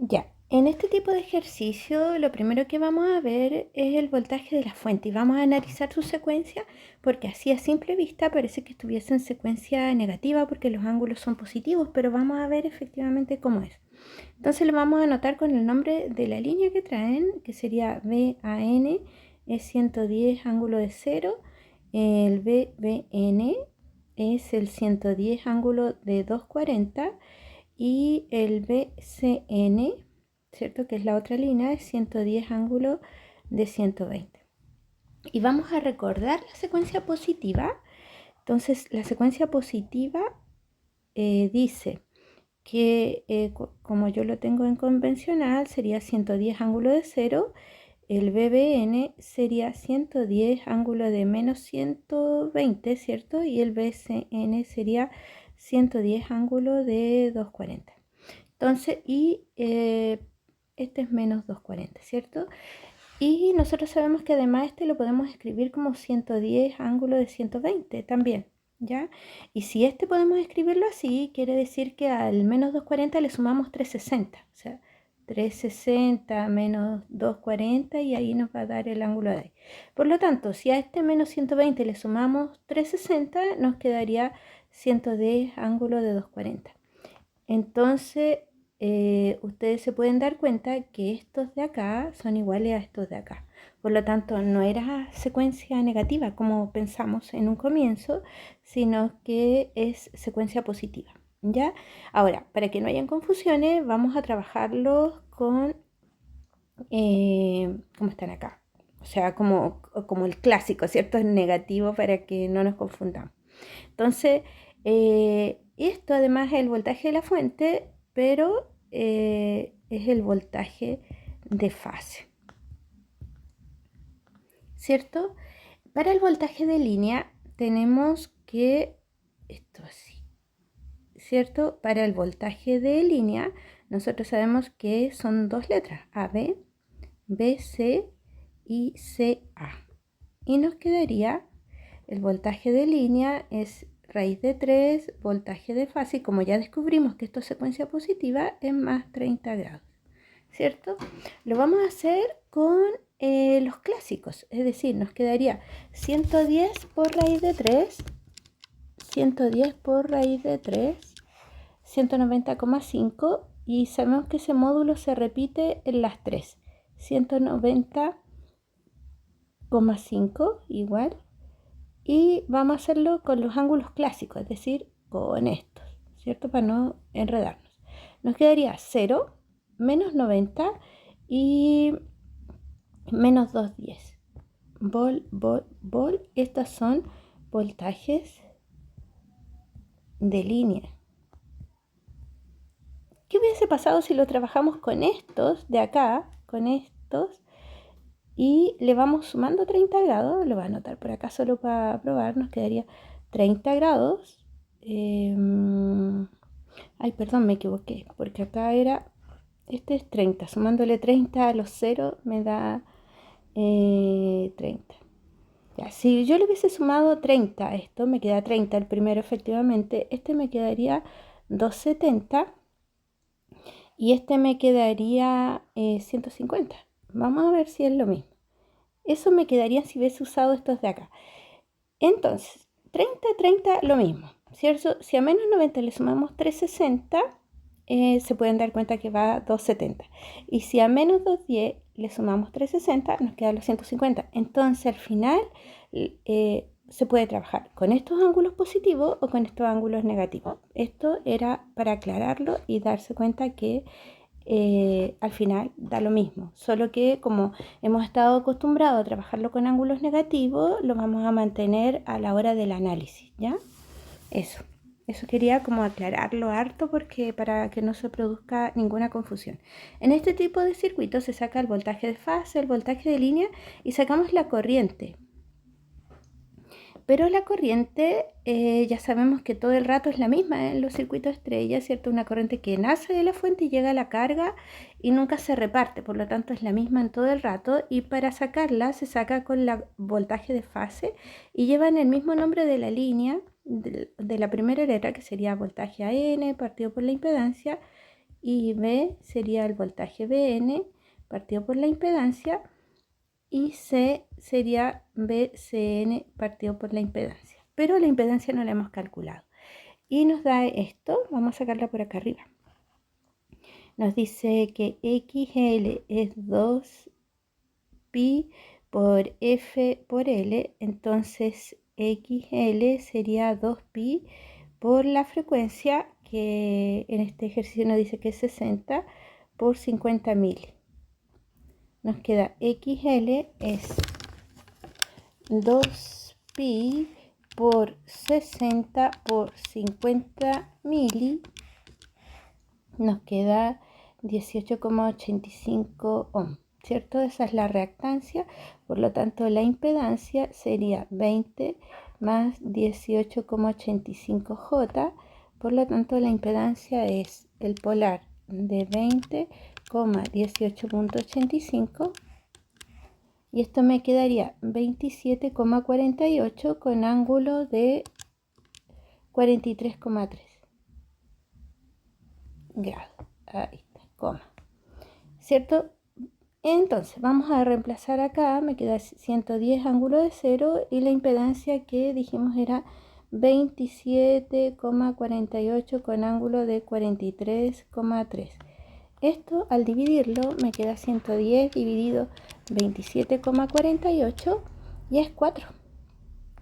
Ya, en este tipo de ejercicio lo primero que vamos a ver es el voltaje de la fuente y vamos a analizar su secuencia porque así a simple vista parece que estuviese en secuencia negativa porque los ángulos son positivos, pero vamos a ver efectivamente cómo es. Entonces lo vamos a anotar con el nombre de la línea que traen, que sería BAN, es 110 ángulo de 0, el BBN es el 110 ángulo de 240 y el BCN, ¿cierto? Que es la otra línea, es 110 ángulo de 120. Y vamos a recordar la secuencia positiva. Entonces, la secuencia positiva dice que, como yo lo tengo en convencional, sería 110 ángulo de 0. El BBN sería 110 ángulo de menos 120, ¿cierto? Y el BCN sería 110 ángulo de 240. Entonces, este es menos 240, ¿cierto? Y nosotros sabemos que además este lo podemos escribir como 110 ángulo de 120 también, ¿ya? Y si este podemos escribirlo así, quiere decir que al menos 240 le sumamos 360, o sea, 360 menos 240 y ahí nos va a dar el ángulo de ahí. Por lo tanto, si a este menos 120 le sumamos 360, nos quedaría 110 ángulo de 240. Entonces, ustedes se pueden dar cuenta que estos de acá son iguales a estos de acá. Por lo tanto, no era secuencia negativa como pensamos en un comienzo, sino que es secuencia positiva. ¿Ya? Ahora, para que no hayan confusiones, vamos a trabajarlos con como están acá. O sea, como el clásico, ¿cierto? Es negativo para que no nos confundamos. Entonces, esto además es el voltaje de la fuente, pero es el voltaje de fase, ¿cierto? Para el voltaje de línea tenemos que, esto así, ¿cierto? Para el voltaje de línea, nosotros sabemos que son dos letras, AB, BC y CA. Y nos quedaría el voltaje de línea es raíz de 3, voltaje de fase, y como ya descubrimos que esto es secuencia positiva, es más 30 grados, ¿cierto? Lo vamos a hacer con los clásicos, es decir, nos quedaría 110 por raíz de 3, 110 por raíz de 3, 190,5 y sabemos que ese módulo se repite en las 3, 190,5 igual. Y vamos a hacerlo con los ángulos clásicos, es decir, con estos, ¿cierto? Para no enredarnos. Nos quedaría 0, menos 90 y menos 210. Vol. Estos son voltajes de línea. ¿Qué hubiese pasado si lo trabajamos con estos de acá, con estos, y le vamos sumando 30 grados? Lo voy a anotar por acá solo para probar. Nos quedaría 30 grados. Ay, perdón, me equivoqué, porque acá era, este es 30, sumándole 30 a los 0 me da 30. Ya, si yo le hubiese sumado 30 a esto, me queda 30 el primero efectivamente, este me quedaría 270 y este me quedaría 150. Vamos a ver si es lo mismo. Eso me quedaría si hubiese usado estos de acá. Entonces, 30, 30, lo mismo, ¿cierto? Si a menos 90 le sumamos 360, se pueden dar cuenta que va a 270. Y si a menos 210 le sumamos 360, nos quedan los 150. Entonces, al final, se puede trabajar con estos ángulos positivos o con estos ángulos negativos. Esto era para aclararlo y darse cuenta que al final da lo mismo, solo que como hemos estado acostumbrados a trabajarlo con ángulos negativos, lo vamos a mantener a la hora del análisis, ¿ya? Eso quería como aclararlo harto porque para que no se produzca ninguna confusión. En este tipo de circuitos se saca el voltaje de fase, el voltaje de línea y sacamos la corriente. Pero la corriente ya sabemos que todo el rato es la misma en los circuitos estrella, ¿cierto? Una corriente que nace de la fuente y llega a la carga y nunca se reparte, por lo tanto es la misma en todo el rato y para sacarla se saca con el voltaje de fase y llevan el mismo nombre de la línea de la primera letra que sería voltaje AN partido por la impedancia y B sería el voltaje Bn partido por la impedancia y C sería BCN partido por la impedancia. Pero la impedancia no la hemos calculado. Y nos da esto, vamos a sacarla por acá arriba. Nos dice que XL es 2pi por F por L, entonces XL sería 2pi por la frecuencia, que en este ejercicio nos dice que es 60 por 50 mili. Nos queda XL es 2pi por 60 por 50 mili. Nos queda 18,85 ohm, ¿cierto? Esa es la reactancia, por lo tanto la impedancia sería 20 más 18,85 J, por lo tanto la impedancia es el polar de 20,18.85 y esto me quedaría 27,48 con ángulo de 43,3 grados. Ahí está, coma. ¿Cierto? Entonces vamos a reemplazar acá, me queda 110 ángulo de 0 y la impedancia que dijimos era 27,48 con ángulo de 43,3. Esto al dividirlo me queda 110 dividido 27,48 y es 4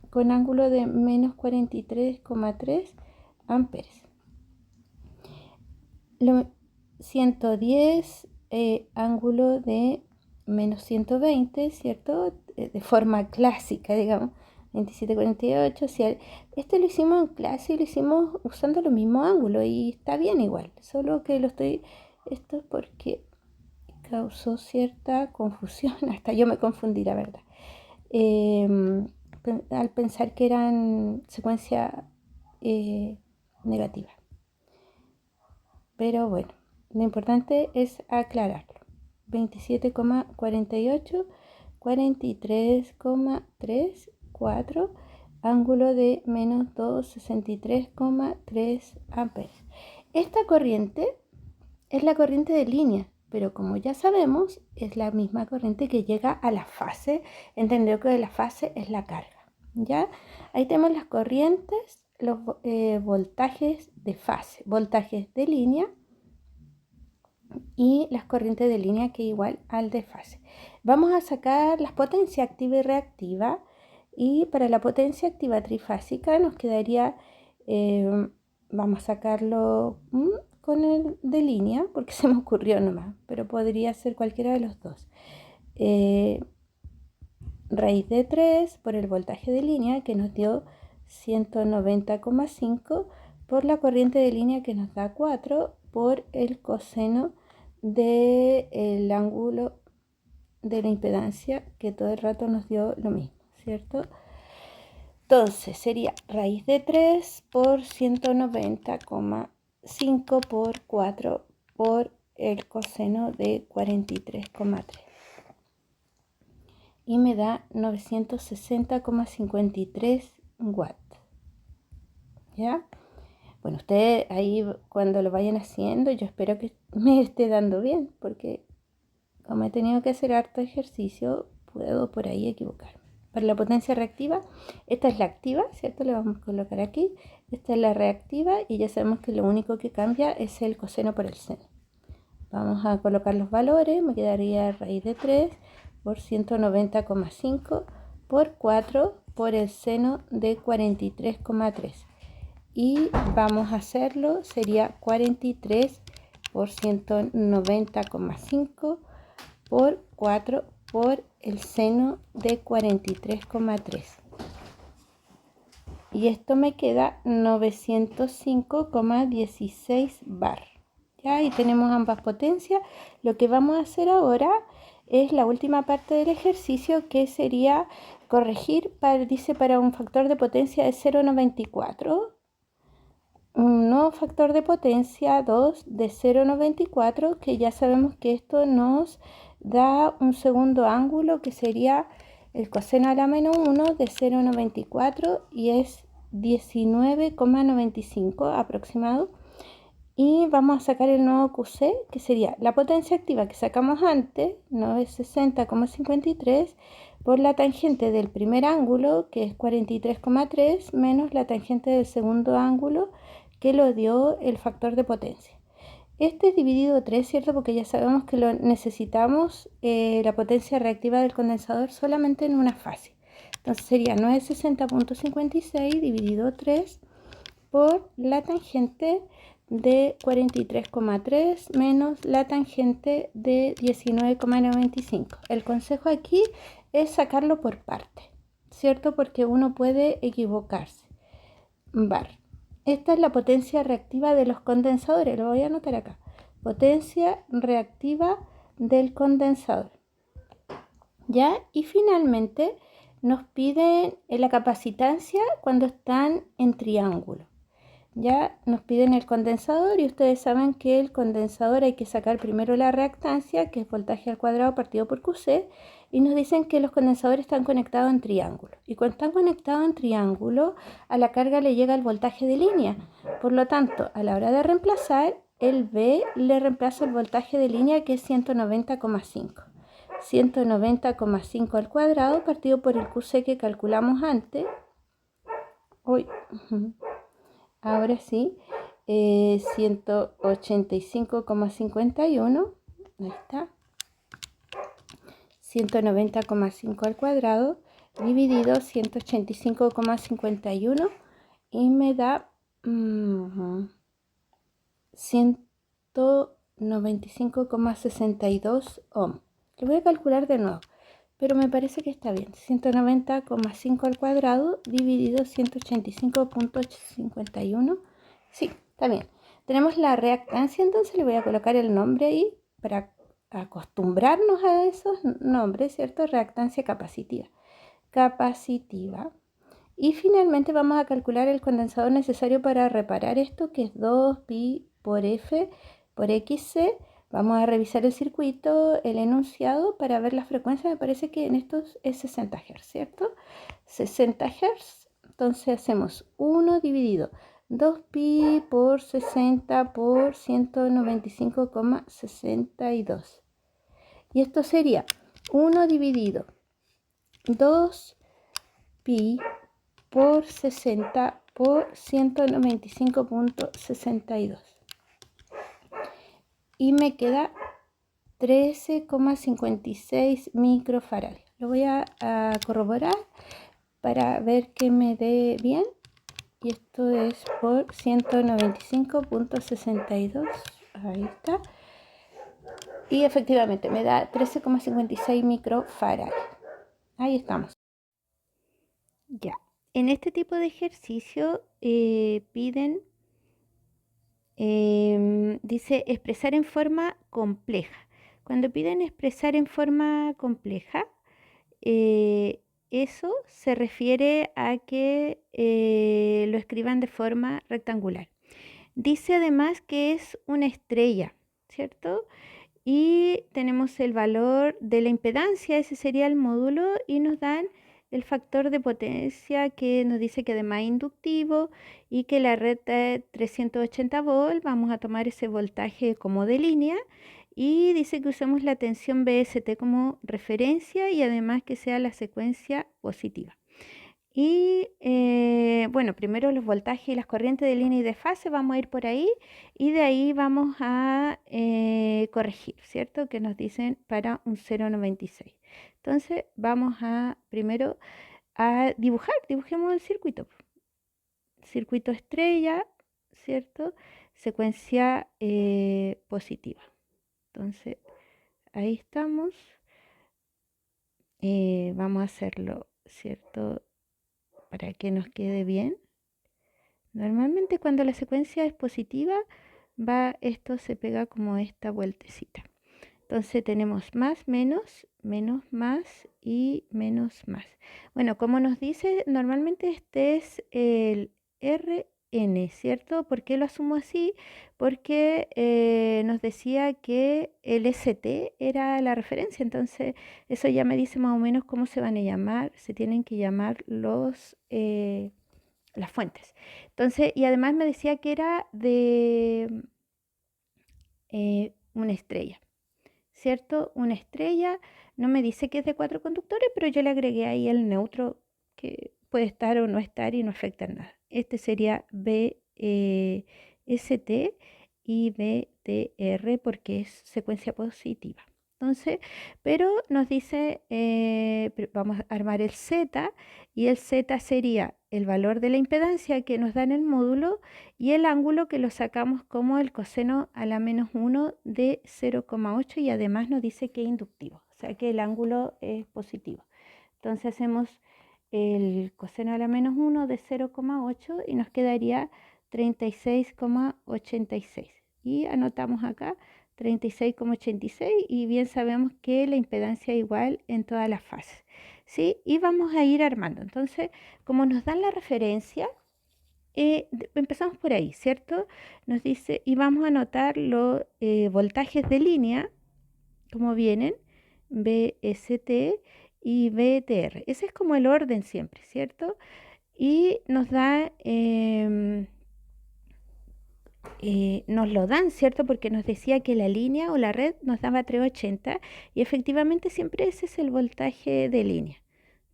con ángulo de menos 43,3 amperes. 110 ángulo de menos 120, ¿cierto? De forma clásica, digamos, 27,48. Si este lo hicimos en clase y lo hicimos usando los mismos ángulos y está bien igual, solo que esto es porque causó cierta confusión, hasta yo me confundí, la verdad, al pensar que eran secuencia negativa. Pero bueno, lo importante es aclararlo. 27,48, 43,3, 4, ángulo de menos 263,3 amperes. Esta corriente es la corriente de línea, pero como ya sabemos, es la misma corriente que llega a la fase, entendido que la fase es la carga. ¿Ya? Ahí tenemos las corrientes, los voltajes de fase, voltajes de línea y las corrientes de línea que es igual al de fase. Vamos a sacar las potencias activa y reactiva, y para la potencia activa trifásica nos quedaría, vamos a sacarlo con el de línea porque se me ocurrió nomás, pero podría ser cualquiera de los dos. Raíz de 3 por el voltaje de línea que nos dio 190,5 por la corriente de línea que nos da 4 por el coseno del ángulo de la impedancia que todo el rato nos dio lo mismo, ¿cierto? Entonces sería raíz de 3 por 190,5 por 4 por el coseno de 43,3 y me da 960,53 watts. ¿Ya? Bueno, ustedes ahí cuando lo vayan haciendo, yo espero que me esté dando bien, porque como he tenido que hacer harto ejercicio, puedo por ahí equivocarme. Para la potencia reactiva, esta es la activa, ¿cierto? Le vamos a colocar aquí. Esta es la reactiva y ya sabemos que lo único que cambia es el coseno por el seno. Vamos a colocar los valores, me quedaría raíz de 3 por 190,5 por 4 por el seno de 43,3. Y vamos a hacerlo, sería 43 por 190,5 por 4 por el seno de 43,3. Y esto me queda 905,16 bar. Ya, y tenemos ambas potencias. Lo que vamos a hacer ahora es la última parte del ejercicio, que sería corregir, dice para un factor de potencia de 0,94. Un nuevo factor de potencia 2 de 0,94, que ya sabemos que esto nos da un segundo ángulo que sería el coseno a la menos 1 de 0,94 y es 19,95 aproximado. Y vamos a sacar el nuevo QC, que sería la potencia activa que sacamos antes, 960,53, por la tangente del primer ángulo, que es 43,3, menos la tangente del segundo ángulo, que lo dio el factor de potencia. Este es dividido 3, ¿cierto? Porque ya sabemos que lo necesitamos la potencia reactiva del condensador solamente en una fase. Entonces sería 960,56 dividido 3 por la tangente de 43,3 menos la tangente de 19,95. El consejo aquí es sacarlo por parte, ¿cierto? Porque uno puede equivocarse. Bar. Esta es la potencia reactiva de los condensadores, lo voy a anotar acá. Potencia reactiva del condensador. ¿Ya? Y finalmente nos piden la capacitancia cuando están en triángulo. Ya nos piden el condensador y ustedes saben que el condensador hay que sacar primero la reactancia, que es voltaje al cuadrado partido por QC, y nos dicen que los condensadores están conectados en triángulo. Y cuando están conectados en triángulo, a la carga le llega el voltaje de línea. Por lo tanto, a la hora de reemplazar, el B le reemplaza el voltaje de línea, que es 190,5. 190,5 al cuadrado partido por el QC que calculamos antes. Uy. Ahora sí, 185,51, ahí está, 190,5 al cuadrado, dividido 185,51 y me da 195,62 ohm. Lo voy a calcular de nuevo, pero me parece que está bien. 190,5 al cuadrado dividido 185,51. Sí, está bien. Tenemos la reactancia, entonces le voy a colocar el nombre ahí para acostumbrarnos a esos nombres, ¿cierto? Reactancia capacitiva. Capacitiva. Y finalmente vamos a calcular el condensador necesario para reparar esto, que es 2pi por F por XC. Vamos a revisar el circuito, el enunciado, para ver la frecuencia. Me parece que en estos es 60 Hz, ¿cierto? 60 Hz. Entonces hacemos 1 dividido 2pi por 60 por 195,62. Y esto sería 1 dividido 2pi por 60 por 195,62. Y me queda 13,56 microfarads. Lo voy a corroborar para ver que me dé bien. Y esto es por 195,62. Ahí está. Y efectivamente me da 13,56 microfarads. Ahí estamos. Ya. En este tipo de ejercicio piden, dice expresar en forma compleja. Cuando piden expresar en forma compleja, eso se refiere a que lo escriban de forma rectangular. Dice además que es una estrella, ¿cierto? Y tenemos el valor de la impedancia, ese sería el módulo, y nos dan el factor de potencia que nos dice que además es inductivo y que la red de 380 volts, vamos a tomar ese voltaje como de línea y dice que usemos la tensión BST como referencia y además que sea la secuencia positiva. Y bueno, primero los voltajes y las corrientes de línea y de fase, vamos a ir por ahí y de ahí vamos a corregir, ¿cierto? Que nos dicen para un 0,96. Entonces vamos a primero a dibujar, dibujemos el circuito. Circuito estrella, ¿cierto? Secuencia positiva. Entonces ahí estamos. Vamos a hacerlo, ¿cierto? Para que nos quede bien. Normalmente cuando la secuencia es positiva, esto se pega como esta vueltecita. Entonces tenemos más, menos, menos, más y menos, más. Bueno, como nos dice, normalmente este es el RN, ¿cierto? ¿Por qué lo asumo así? Porque nos decía que el ST era la referencia, entonces eso ya me dice más o menos cómo se van a llamar, se tienen que llamar las fuentes. Entonces, y además me decía que era de una estrella, ¿cierto? Una estrella, no me dice que es de 4 conductores, pero yo le agregué ahí el neutro que puede estar o no estar y no afecta en nada. Este sería BST y BTR porque es secuencia positiva. Entonces, pero nos dice, vamos a armar el Z y el Z sería el valor de la impedancia que nos da en el módulo y el ángulo que lo sacamos como el coseno a la menos 1 de 0,8 y además nos dice que es inductivo, o sea que el ángulo es positivo. Entonces hacemos el coseno a la menos 1 de 0,8 y nos quedaría 36,86. Y anotamos acá 36,86 y bien sabemos que la impedancia es igual en todas las fases. ¿Sí? Y vamos a ir armando. Entonces, como nos dan la referencia, empezamos por ahí, ¿cierto? Nos dice, y vamos a anotar los voltajes de línea, como vienen, BST y BTR. Ese es como el orden siempre, ¿cierto? Y nos lo dan, ¿cierto? Porque nos decía que la línea o la red nos daba 380 y efectivamente siempre ese es el voltaje de línea.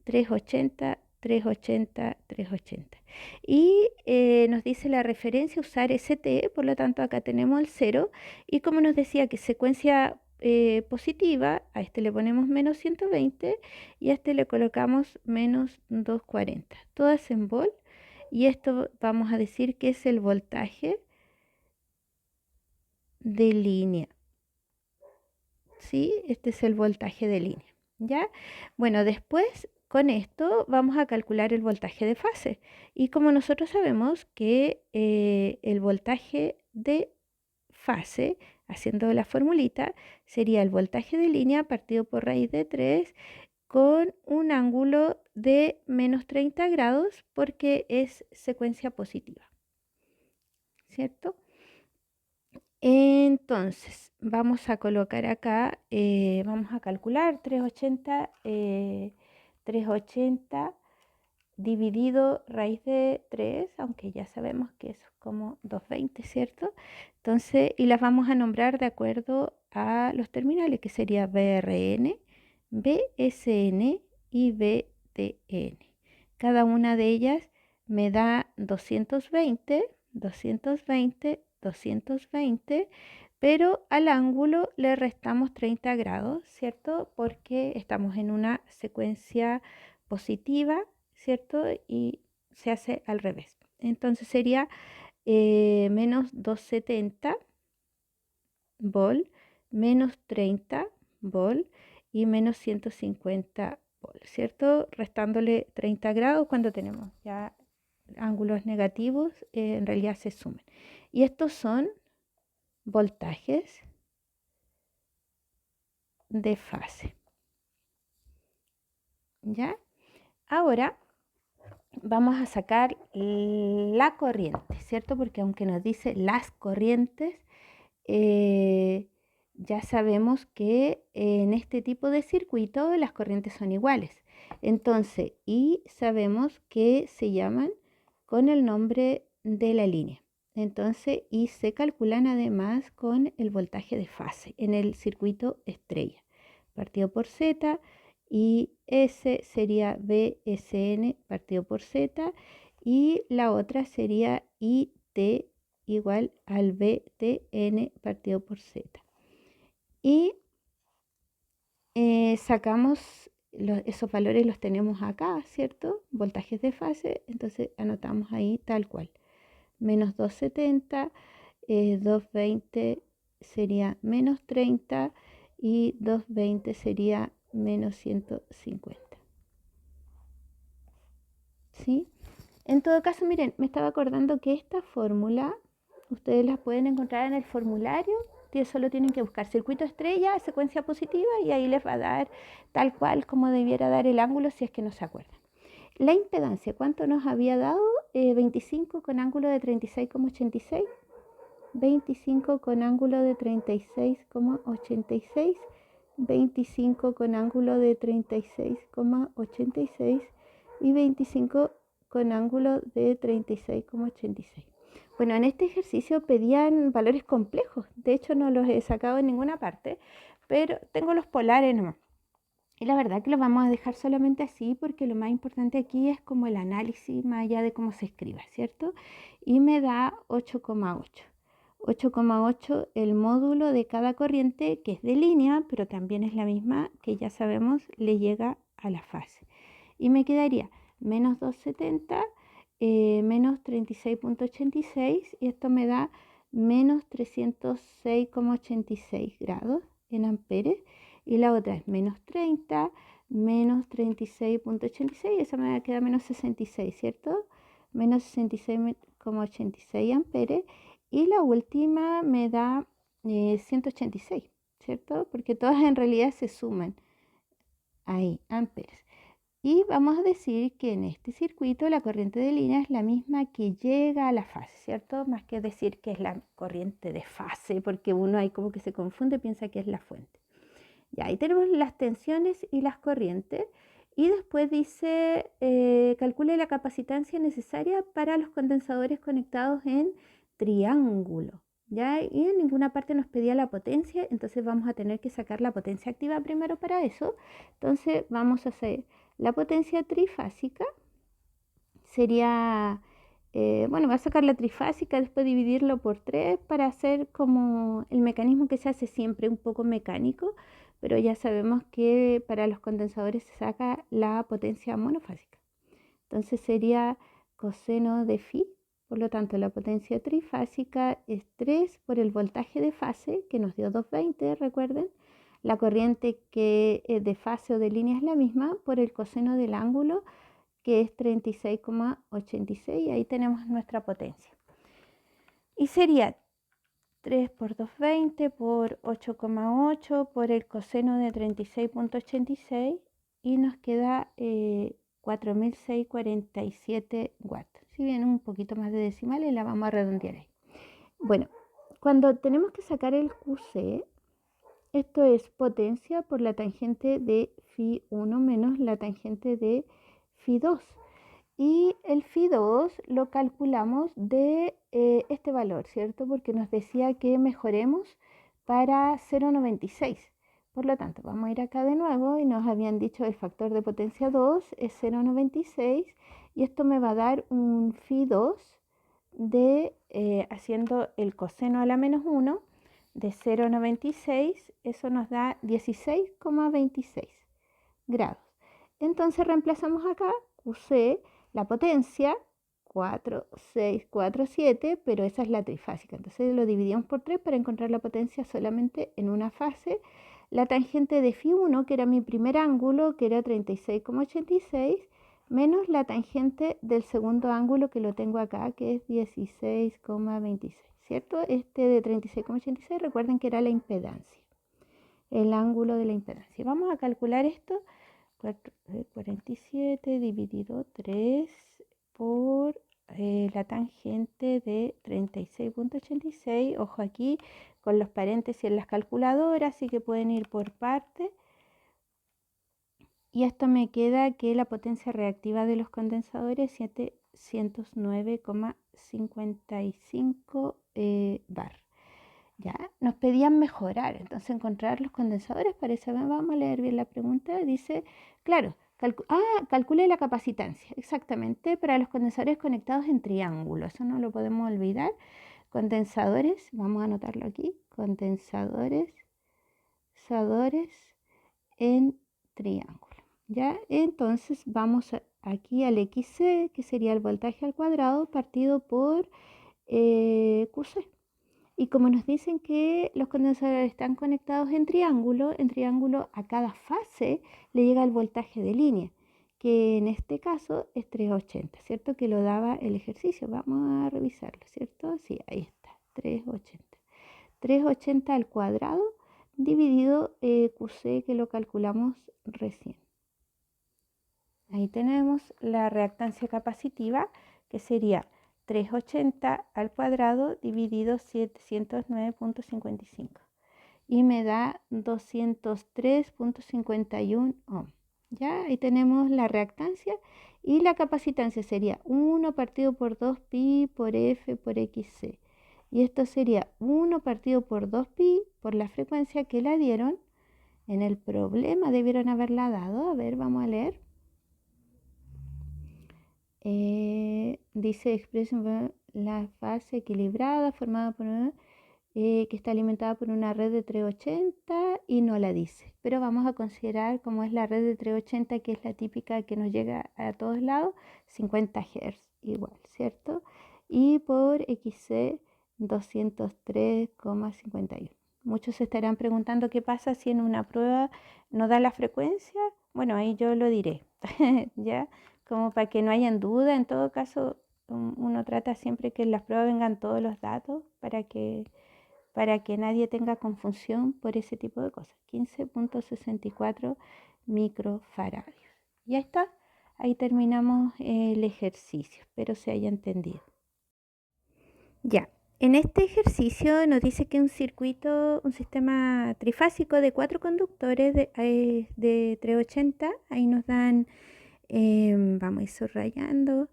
380, 380, 380. Y nos dice la referencia usar ST, por lo tanto acá tenemos el 0. Y como nos decía que secuencia positiva, a este le ponemos menos 120 y a este le colocamos menos 240. Todas en volt. Y esto vamos a decir que es el voltaje de línea. ¿Sí? Este es el voltaje de línea. ¿Ya? Bueno, después con esto vamos a calcular el voltaje de fase. Y como nosotros sabemos que el voltaje de fase, haciendo la formulita, sería el voltaje de línea partido por raíz de 3 con un ángulo de menos 30 grados porque es secuencia positiva. ¿Cierto? Entonces, vamos a colocar acá, vamos a calcular 380 dividido raíz de 3, aunque ya sabemos que eso es como 220, ¿cierto? Entonces, y las vamos a nombrar de acuerdo a los terminales, que sería BRN, BSN y BTN. Cada una de ellas me da 220, 220, 220, pero al ángulo le restamos 30 grados, ¿cierto? Porque estamos en una secuencia positiva, ¿cierto? Y se hace al revés. Entonces sería menos 270 volt, menos 30 volt y menos 150 volt, ¿cierto? Restándole 30 grados cuando tenemos ya ángulos negativos, en realidad se sumen. Y estos son voltajes de fase. ¿Ya? Ahora vamos a sacar la corriente, ¿cierto? Porque aunque nos dice las corrientes, ya sabemos que en este tipo de circuito las corrientes son iguales. Entonces, y sabemos que se llaman con el nombre de la línea. Entonces, y se calculan además con el voltaje de fase en el circuito estrella, partido por Z, y S sería BSN partido por Z, y la otra sería IT igual al BTN partido por Z. Y sacamos esos valores, los tenemos acá, ¿cierto? Voltajes de fase, entonces anotamos ahí tal cual. Menos 270, 220 sería menos 30 y 220 sería menos 150. ¿Sí? En todo caso, miren, me estaba acordando que esta fórmula ustedes la pueden encontrar en el formulario. Solo tienen que buscar circuito estrella, secuencia positiva y ahí les va a dar tal cual como debiera dar el ángulo si es que no se acuerdan. La impedancia, ¿cuánto nos había dado? 25 con ángulo de 36,86. 25 con ángulo de 36,86. 25 con ángulo de 36,86 y 25 con ángulo de 36,86. Bueno, en este ejercicio pedían valores complejos. De hecho, no los he sacado en ninguna parte, pero tengo los polares nomás. Y la verdad que los vamos a dejar solamente así porque lo más importante aquí es como el análisis más allá de cómo se escriba, ¿cierto? Y me da 8,8. 8,8 el módulo de cada corriente que es de línea, pero también es la misma que ya sabemos le llega a la fase. Y me quedaría menos 270 menos 36,86 y esto me da menos 306,86 grados en amperes. Y la otra es menos 30, menos 36,86, esa me queda menos 66, ¿cierto? Menos 66,86 amperes. Y la última me da 186, ¿cierto? Porque todas en realidad se suman ahí, amperes. Y vamos a decir que en este circuito la corriente de línea es la misma que llega a la fase, ¿cierto? Más que decir que es la corriente de fase, porque uno ahí como que se confunde, piensa que es la fuente. Ya, ahí tenemos las tensiones y las corrientes. Y después dice, calcule la capacitancia necesaria para los condensadores conectados en triángulo. ¿Ya? Y en ninguna parte nos pedía la potencia, entonces vamos a tener que sacar la potencia activa primero para eso. Entonces vamos a hacer la potencia trifásica. Sería, bueno, va a sacar la trifásica, después dividirlo por 3 para hacer como el mecanismo que se hace siempre, un poco mecánico, pero ya sabemos que para los condensadores se saca la potencia monofásica. Entonces sería coseno de phi, por lo tanto la potencia trifásica es 3 por el voltaje de fase, que nos dio 220, recuerden. La corriente que es de fase o de línea es la misma por el coseno del ángulo, que es 36,86. Ahí tenemos nuestra potencia. Y sería 3 por 220 por 8,8 por el coseno de 36,86 y nos queda 4.647 watts. Si bien un poquito más de decimales, la vamos a redondear ahí. Bueno, cuando tenemos que sacar el QC, esto es potencia por la tangente de phi1 menos la tangente de phi2. Y el phi2 lo calculamos de este valor, ¿cierto? Porque nos decía que mejoremos para 0,96. Por lo tanto, vamos a ir acá de nuevo y nos habían dicho el factor de potencia 2 es 0,96 y esto me va a dar un phi2 de, haciendo el coseno a la menos 1 de 0,96, eso nos da 16,26 grados. Entonces reemplazamos acá QC, la potencia 4,647, pero esa es la trifásica. Entonces lo dividimos por 3 para encontrar la potencia solamente en una fase. La tangente de Φ1, que era mi primer ángulo, que era 36,86, menos la tangente del segundo ángulo que lo tengo acá, que es 16,26, ¿cierto? Este de 36,86, recuerden que era la impedancia, el ángulo de la impedancia. Vamos a calcular esto. 47 dividido 3 por la tangente de 36,86. Ojo aquí con los paréntesis en las calculadoras, así que pueden ir por parte. Y esto me queda que la potencia reactiva de los condensadores es 709,55 bar. Ya, nos pedían mejorar, entonces encontrar los condensadores, parece, vamos a leer bien la pregunta, dice, claro, calcule la capacitancia, exactamente, para los condensadores conectados en triángulo, eso no lo podemos olvidar. Condensadores, vamos a anotarlo aquí, condensadores en triángulo. ¿Ya? Entonces vamos aquí al XC, que sería el voltaje al cuadrado partido por QC. Y como nos dicen que los condensadores están conectados en triángulo a cada fase le llega el voltaje de línea, que en este caso es 380, ¿cierto? Que lo daba el ejercicio. Vamos a revisarlo, ¿cierto? Sí, ahí está, 380. 380 al cuadrado dividido QC, que lo calculamos recién. Ahí tenemos la reactancia capacitiva, que sería 380 al cuadrado dividido 709,55 y me da 203,51 ohm. Ya, ahí tenemos la reactancia Y la capacitancia sería 1 partido por 2pi por F por XC. Y esto sería 1 partido por 2pi por la frecuencia que la dieron. En el problema debieron haberla dado. A ver, vamos a leer. Dice expresión la fase equilibrada formada por que está alimentada por una red de 380 y no la dice. Pero vamos a considerar como es la red de 380, que es la típica que nos llega a todos lados, 50 Hz igual, ¿cierto? Y por XC 203,51. Muchos se estarán preguntando qué pasa si en una prueba no da la frecuencia. Bueno, ahí yo lo diré, ¿ya? Como para que no hayan duda. En todo caso, uno trata siempre que en las pruebas vengan todos los datos para que nadie tenga confusión por ese tipo de cosas. 15.64 microfaradios. Ya está, ahí terminamos el ejercicio, espero se haya entendido. Ya, en este ejercicio nos dice que un sistema trifásico de 4 conductores de 380, ahí nos dan, vamos a ir subrayando,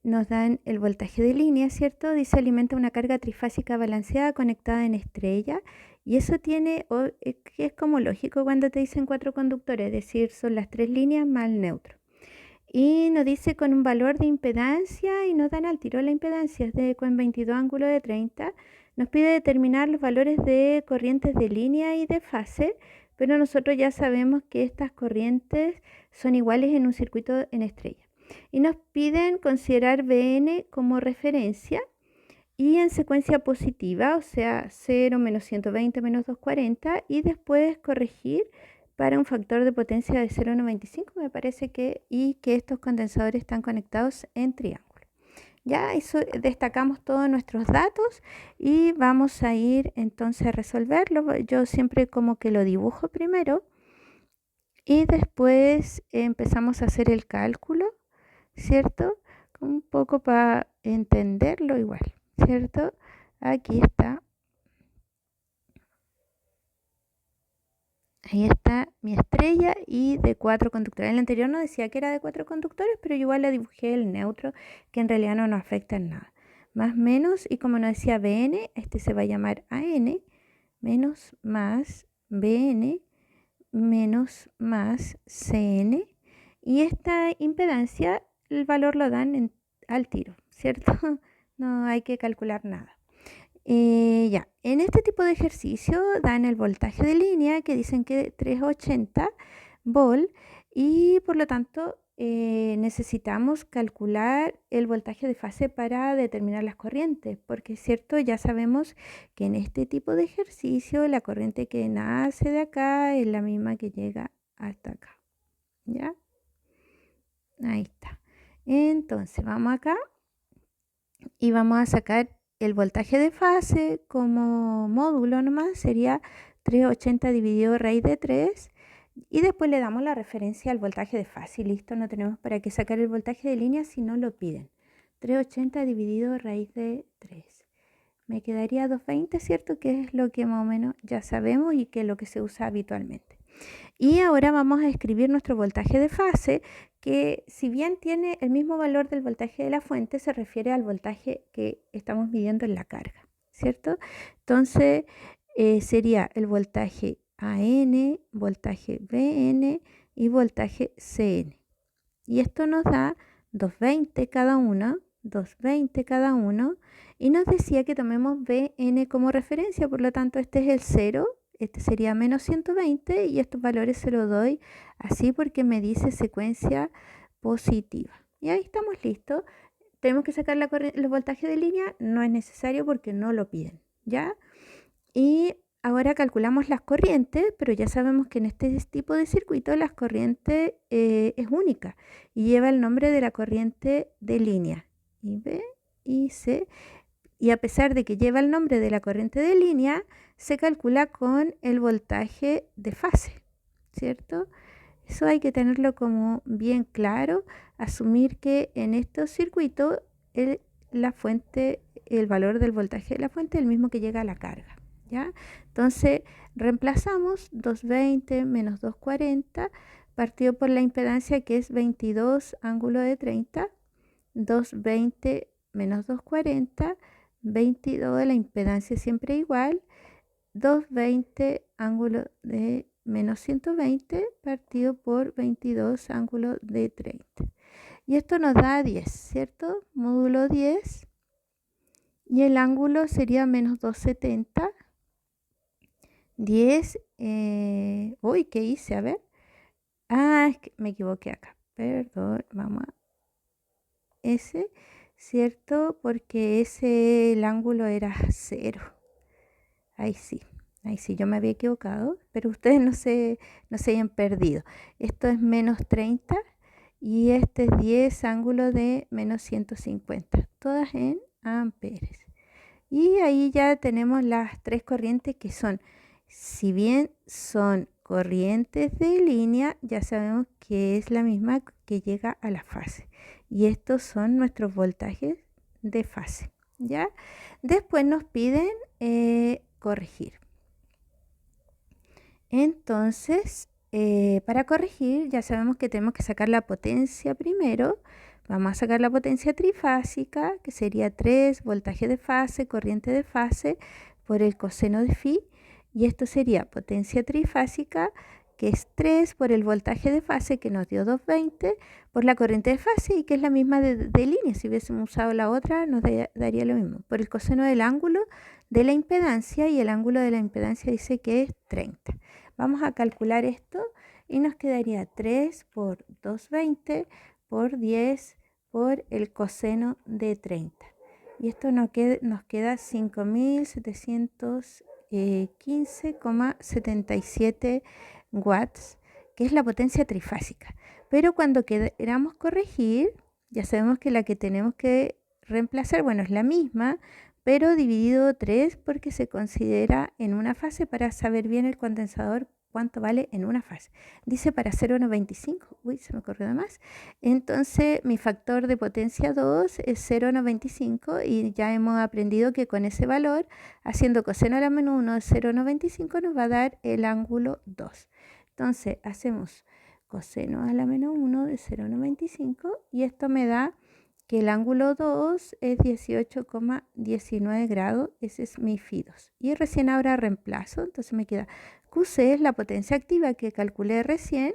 nos dan el voltaje de línea, ¿cierto? Dice alimenta una carga trifásica balanceada conectada en estrella, y eso tiene, que es como lógico cuando te dicen 4 conductores, es decir, son las 3 líneas más el neutro. Y nos dice con un valor de impedancia, y nos dan al tiro la impedancia, con 22 ángulos de 30. Nos pide determinar los valores de corrientes de línea y de fase, pero nosotros ya sabemos que estas corrientes son iguales en un circuito en estrella. Y nos piden considerar Bn como referencia y en secuencia positiva, o sea, 0, menos 120, menos 240, y después corregir para un factor de potencia de 0,95, me parece que, y que estos condensadores están conectados en triángulo. Ya eso, destacamos todos nuestros datos y vamos a ir entonces a resolverlo. Yo siempre como que lo dibujo primero y después empezamos a hacer el cálculo, ¿cierto? Un poco para entenderlo igual, ¿cierto? Aquí está. Ahí está mi estrella y de 4 conductores. En el anterior no decía que era de 4 conductores, pero yo igual le dibujé el neutro, que en realidad no nos afecta en nada. Más menos, y como nos decía Bn, este se va a llamar AN, menos más Bn, menos más Cn. Y esta impedancia, el valor lo dan al tiro, ¿cierto? No hay que calcular nada. Ya, en este tipo de ejercicio dan el voltaje de línea, que dicen que 380 volt, y por lo tanto necesitamos calcular el voltaje de fase para determinar las corrientes, porque es cierto, ya sabemos que en este tipo de ejercicio la corriente que nace de acá es la misma que llega hasta acá, ¿ya? Ahí está. Entonces vamos acá y vamos a sacar el voltaje de fase como módulo nomás, sería 380 dividido raíz de 3, y después le damos la referencia al voltaje de fase y listo, no tenemos para qué sacar el voltaje de línea si no lo piden. 380 dividido raíz de 3. Me quedaría 220, ¿cierto? Que es lo que más o menos ya sabemos y que es lo que se usa habitualmente. Y ahora vamos a escribir nuestro voltaje de fase, que si bien tiene el mismo valor del voltaje de la fuente, se refiere al voltaje que estamos midiendo en la carga, ¿cierto? Entonces sería el voltaje AN, voltaje BN y voltaje CN. Y esto nos da 220 cada uno, 220 cada uno, y nos decía que tomemos BN como referencia, por lo tanto este es el 0. Este sería menos 120 y estos valores se los doy así porque me dice secuencia positiva. Y ahí estamos listos. Tenemos que sacar los voltajes de línea, no es necesario porque no lo piden, ¿ya? Y ahora calculamos las corrientes, pero ya sabemos que en este tipo de circuito las corrientes es única y lleva el nombre de la corriente de línea, IB y C. Y a pesar de que lleva el nombre de la corriente de línea, se calcula con el voltaje de fase, ¿cierto? Eso hay que tenerlo como bien claro, asumir que en estos circuitos la fuente, el valor del voltaje de la fuente es el mismo que llega a la carga, ¿ya? Entonces reemplazamos 220 menos 240 partido por la impedancia, que es 22 ángulo de 30, 220 menos 240, 22, la impedancia siempre igual, 220 ángulo de menos 120 partido por 22 ángulo de 30. Y esto nos da 10, ¿cierto? Módulo 10. Y el ángulo sería menos 270. 10. Uy, ¿qué hice? A ver. Es que me equivoqué acá. Perdón, vamos a ese, ¿cierto? Porque el ángulo era 0. Ahí sí, yo me había equivocado, pero ustedes no se hayan perdido. Esto es menos 30 y este es 10 ángulo de menos 150, todas en amperes. Y ahí ya tenemos las tres corrientes que son, si bien son corrientes de línea, ya sabemos que es la misma que llega a la fase. Y estos son nuestros voltajes de fase, ¿ya? Después nos piden corregir. Entonces, para corregir ya sabemos que tenemos que sacar la potencia primero. Vamos a sacar la potencia trifásica, que sería 3 voltaje de fase, corriente de fase, por el coseno de phi. Y esto sería potencia trifásica, que es 3 por el voltaje de fase, que nos dio 220, por la corriente de fase, y que es la misma de línea. Si hubiésemos usado la otra, nos daría lo mismo. Por el coseno del ángulo de la impedancia, y el ángulo de la impedancia dice que es 30. Vamos a calcular esto y nos quedaría 3 por 220 por 10 por el coseno de 30. Y esto nos queda 5.715,77 watts, que es la potencia trifásica. Pero cuando queramos corregir, ya sabemos que la que tenemos que reemplazar, bueno, es la misma, pero dividido 3 porque se considera en una fase, para saber bien el condensador cuánto vale en una fase. Dice para 0,95. Uy, se me ocurrió de más. Entonces mi factor de potencia 2 es 0,95 y ya hemos aprendido que con ese valor, haciendo coseno a la menos 1 de 0,95, nos va a dar el ángulo 2. Entonces hacemos coseno a la menos 1 de 0,95 y esto me da que el ángulo 2 es 18,19 grados. Ese es mi phi2. Y recién ahora reemplazo, entonces me queda QC, es la potencia activa que calculé recién,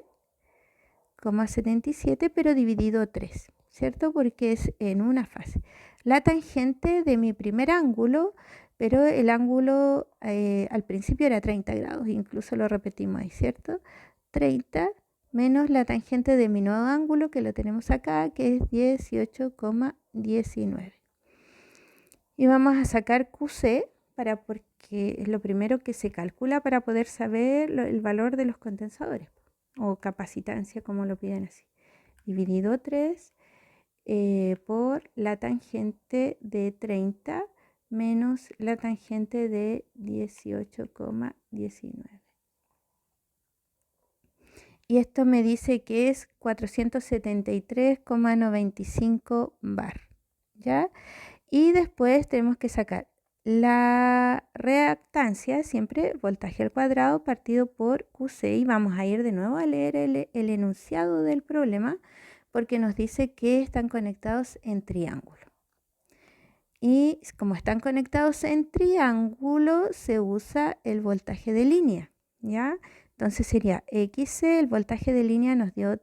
0,77, pero dividido 3, ¿cierto? Porque es en una fase. La tangente de mi primer ángulo, pero el ángulo al principio era 30 grados, incluso lo repetimos ahí, ¿cierto? 30 menos la tangente de mi nuevo ángulo, que lo tenemos acá, que es 18,19. Y vamos a sacar QC, porque es lo primero que se calcula para poder saber el valor de los condensadores, o capacitancia, como lo piden así. Dividido 3 por la tangente de 30 menos la tangente de 18,19. Y esto me dice que es 473,95 bar, ¿ya? Y después tenemos que sacar la reactancia, siempre voltaje al cuadrado partido por QC. Y vamos a ir de nuevo a leer el enunciado del problema, porque nos dice que están conectados en triángulo. Y como están conectados en triángulo, se usa el voltaje de línea, ¿ya? Entonces sería XC, el voltaje de línea nos dio,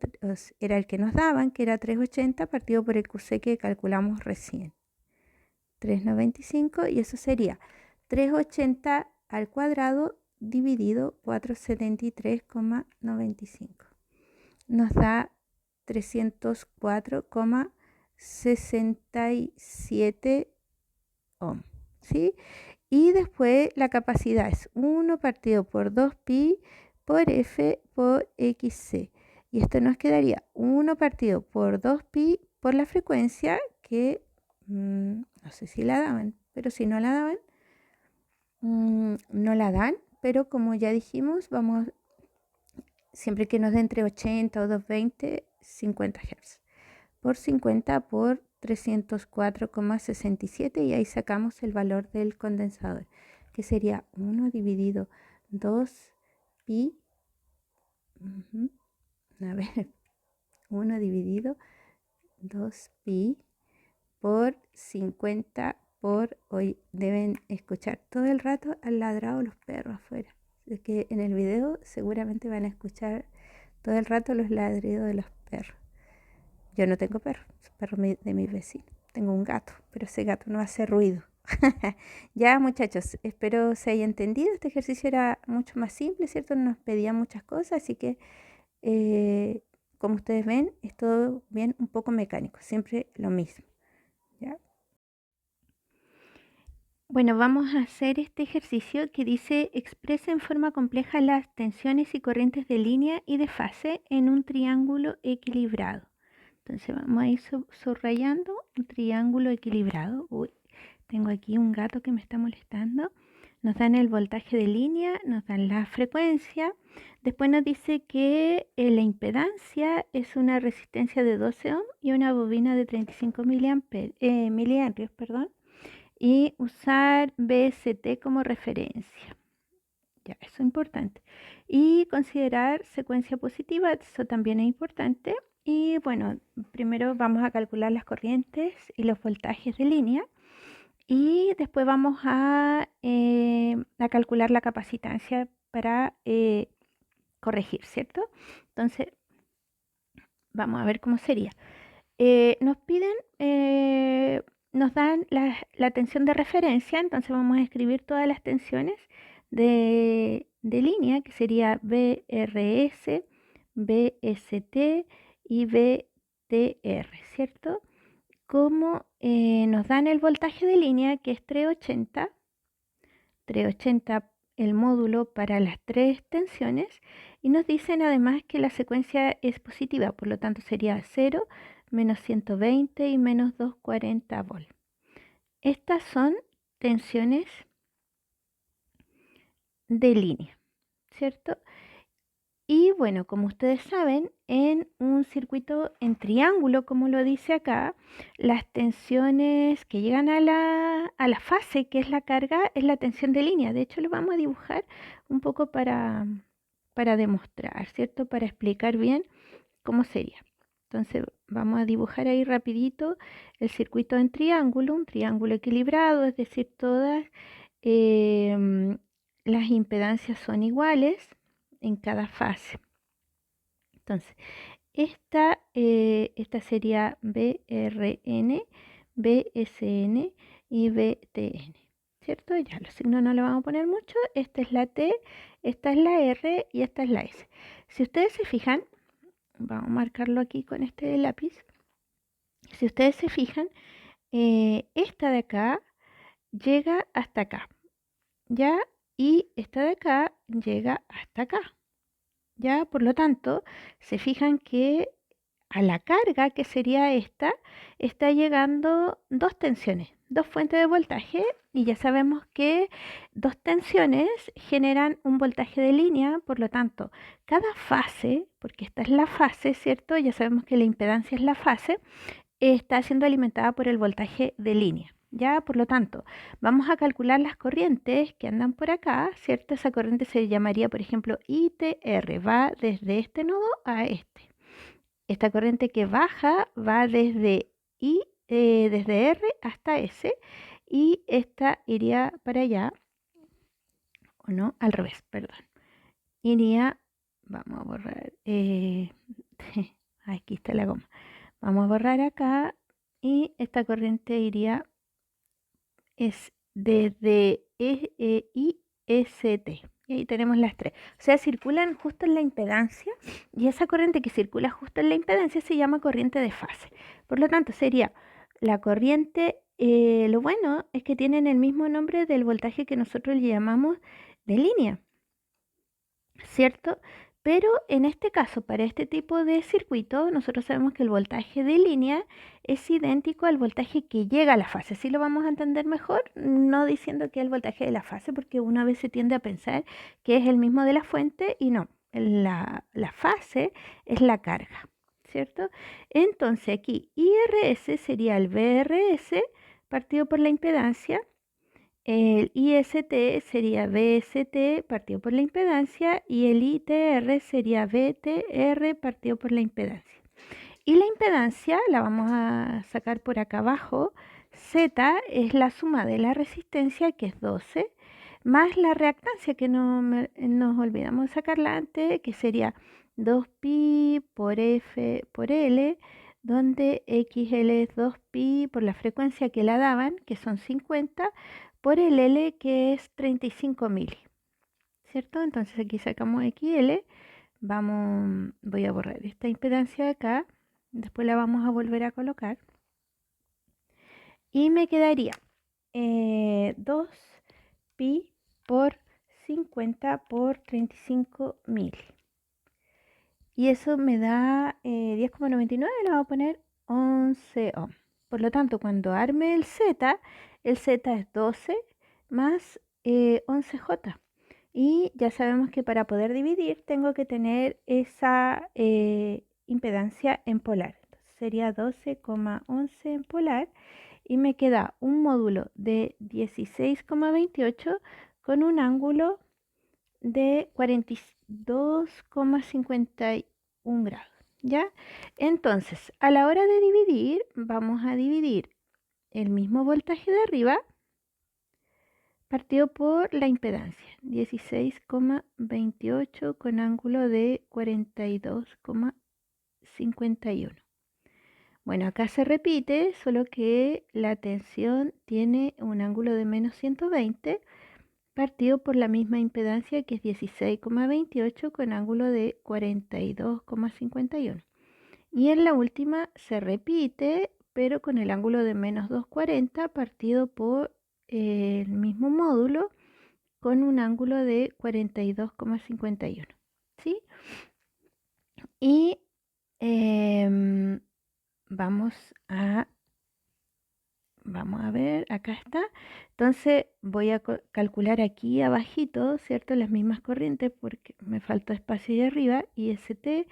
era el que nos daban, que era 380 partido por el QC que calculamos recién. 395, y eso sería 380 al cuadrado dividido 473,95. Nos da 304,67 ohm, ¿sí? Y después la capacidad es 1 partido por 2pi por F por XC. Y esto nos quedaría 1 partido por 2pi por la frecuencia, que no sé si la daban, pero si no la daban, no la dan, pero como ya dijimos, vamos, siempre que nos dé entre 80 o 220, 50 Hz. Por 50 por 304,67, y ahí sacamos el valor del condensador, que sería 1 dividido 2 pi, a ver, 1 dividido 2pi por 50 por... Hoy deben escuchar todo el rato al ladrado los perros afuera. Es que en el video seguramente van a escuchar todo el rato los ladridos de los perros. Yo no tengo perro, es perro de mi vecino. Tengo un gato, pero ese gato no hace ruido. Ya, muchachos, espero se haya entendido. Este ejercicio era mucho más simple, ¿cierto? No nos pedía muchas cosas, así que como ustedes ven, es todo bien un poco mecánico, siempre lo mismo. ¿Ya? Bueno, vamos a hacer este ejercicio que dice expresa en forma compleja las tensiones y corrientes de línea y de fase en un triángulo equilibrado. Entonces vamos a ir subrayando un triángulo equilibrado. Uy, tengo aquí un gato que me está molestando. Nos dan el voltaje de línea, nos dan la frecuencia. Después nos dice que la impedancia es una resistencia de 12 ohms y una bobina de 35 miliamperes, perdón. Y usar BST como referencia. Ya, eso es importante. Y considerar secuencia positiva, eso también es importante. Y bueno, primero vamos a calcular las corrientes y los voltajes de línea. Y después vamos a calcular la capacitancia para corregir, ¿cierto? Entonces, vamos a ver cómo sería. Nos piden, nos dan la tensión de referencia, entonces vamos a escribir todas las tensiones de línea, que sería BRS, BST y BTR, ¿cierto? Como nos dan el voltaje de línea, que es 380 el módulo para las tres tensiones, y nos dicen además que la secuencia es positiva, por lo tanto sería 0, menos 120 y menos 240 volt. Estas son tensiones de línea, ¿cierto? Y bueno, como ustedes saben, en un circuito en triángulo, como lo dice acá, las tensiones que llegan a la fase, que es la carga, es la tensión de línea. De hecho, lo vamos a dibujar un poco para demostrar, ¿cierto? Para explicar bien cómo sería. Entonces, vamos a dibujar ahí rapidito el circuito en triángulo, un triángulo equilibrado, es decir, todas las impedancias son iguales en cada fase. Entonces, esta sería BRN, BSN y BTN, ¿cierto? Ya los signos no le vamos a poner mucho. Esta es la T, esta es la R y esta es la S. Si ustedes se fijan, vamos a marcarlo aquí con este lápiz. Si ustedes se fijan, esta de acá llega hasta acá, ¿ya? Y esta de acá llega hasta acá. ¿Ya? Por lo tanto, se fijan que a la carga, que sería esta, está llegando dos tensiones, dos fuentes de voltaje, y ya sabemos que dos tensiones generan un voltaje de línea, por lo tanto, cada fase, porque esta es la fase, ¿cierto? Ya sabemos que la impedancia es la fase, está siendo alimentada por el voltaje de línea. Ya, por lo tanto, vamos a calcular las corrientes que andan por acá, ¿cierto? Esa corriente se llamaría, por ejemplo, ITR, va desde este nodo a este. Esta corriente que baja va desde R hasta S, y esta iría para allá, o no, al revés, perdón. Iría, vamos a borrar, aquí está la goma. Vamos a borrar acá, y esta corriente iría es desde IST. Y ahí tenemos las tres. O sea, circulan justo en la impedancia, y esa corriente que circula justo en la impedancia se llama corriente de fase. Por lo tanto, sería la corriente, lo bueno es que tienen el mismo nombre del voltaje que nosotros le llamamos de línea, ¿cierto? Pero en este caso, para este tipo de circuito, nosotros sabemos que el voltaje de línea es idéntico al voltaje que llega a la fase. Así lo vamos a entender mejor, no diciendo que es el voltaje de la fase, porque una vez se tiende a pensar que es el mismo de la fuente, y no, la fase es la carga, ¿cierto? Entonces aquí IRS sería el VRS partido por la impedancia, El IST sería VST partido por la impedancia y el ITR sería VTR partido por la impedancia. Y la impedancia la vamos a sacar por acá abajo. Z es la suma de la resistencia, que es 12, más la reactancia, que nos olvidamos de sacarla antes, que sería 2pi por F por L, donde XL es 2pi por la frecuencia que la daban, que son 50, por el L, que es 35 mili, ¿cierto? Entonces aquí sacamos XL. Voy a borrar esta impedancia de acá, después la vamos a volver a colocar y me quedaría 2pi por 50 por 35 mil. Y eso me da 10,99, le vamos a poner 11 ohm. Por lo tanto, cuando arme el Z es 12 más 11J. Y ya sabemos que para poder dividir tengo que tener esa impedancia en polar. Entonces sería 12,11 en polar y me queda un módulo de 16,28 con un ángulo de 42,51 grados. ¿Ya? Entonces, a la hora de dividir, vamos a dividir el mismo voltaje de arriba partido por la impedancia, 16,28 con ángulo de 42,51. Bueno, acá se repite, solo que la tensión tiene un ángulo de menos 120 partido por la misma impedancia, que es 16,28 con ángulo de 42,51. Y en la última se repite, pero con el ángulo de menos 240 partido por el mismo módulo con un ángulo de 42,51. ¿Sí? Y vamos a ver, acá está. Entonces voy a calcular aquí abajito, ¿cierto? Las mismas corrientes porque me faltó espacio ahí arriba, IST,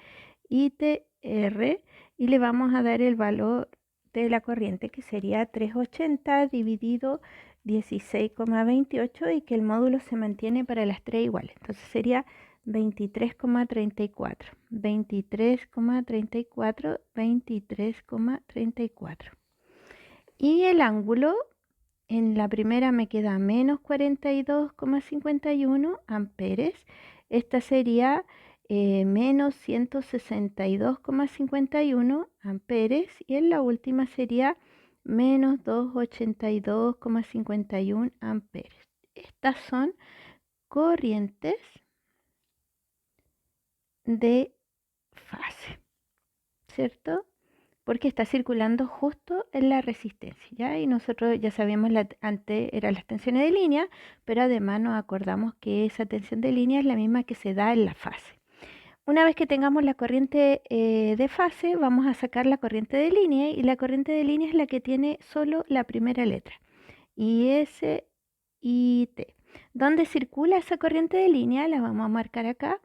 ITR, y le vamos a dar el valor de la corriente, que sería 380 dividido 16,28 y que el módulo se mantiene para las tres iguales. Entonces sería 23,34, 23,34, 23,34. Y el ángulo en la primera me queda menos 42,51 amperes. Esta sería menos 162,51 amperes. Y en la última sería menos 282,51 amperes. Estas son corrientes de fase, ¿cierto? Porque está circulando justo en la resistencia, ¿ya? Y nosotros ya sabíamos, antes eran las tensiones de línea, pero además nos acordamos que esa tensión de línea es la misma que se da en la fase. Una vez que tengamos la corriente de fase, vamos a sacar la corriente de línea, y la corriente de línea es la que tiene solo la primera letra, IS, IT. ¿Dónde circula esa corriente de línea? La vamos a marcar acá,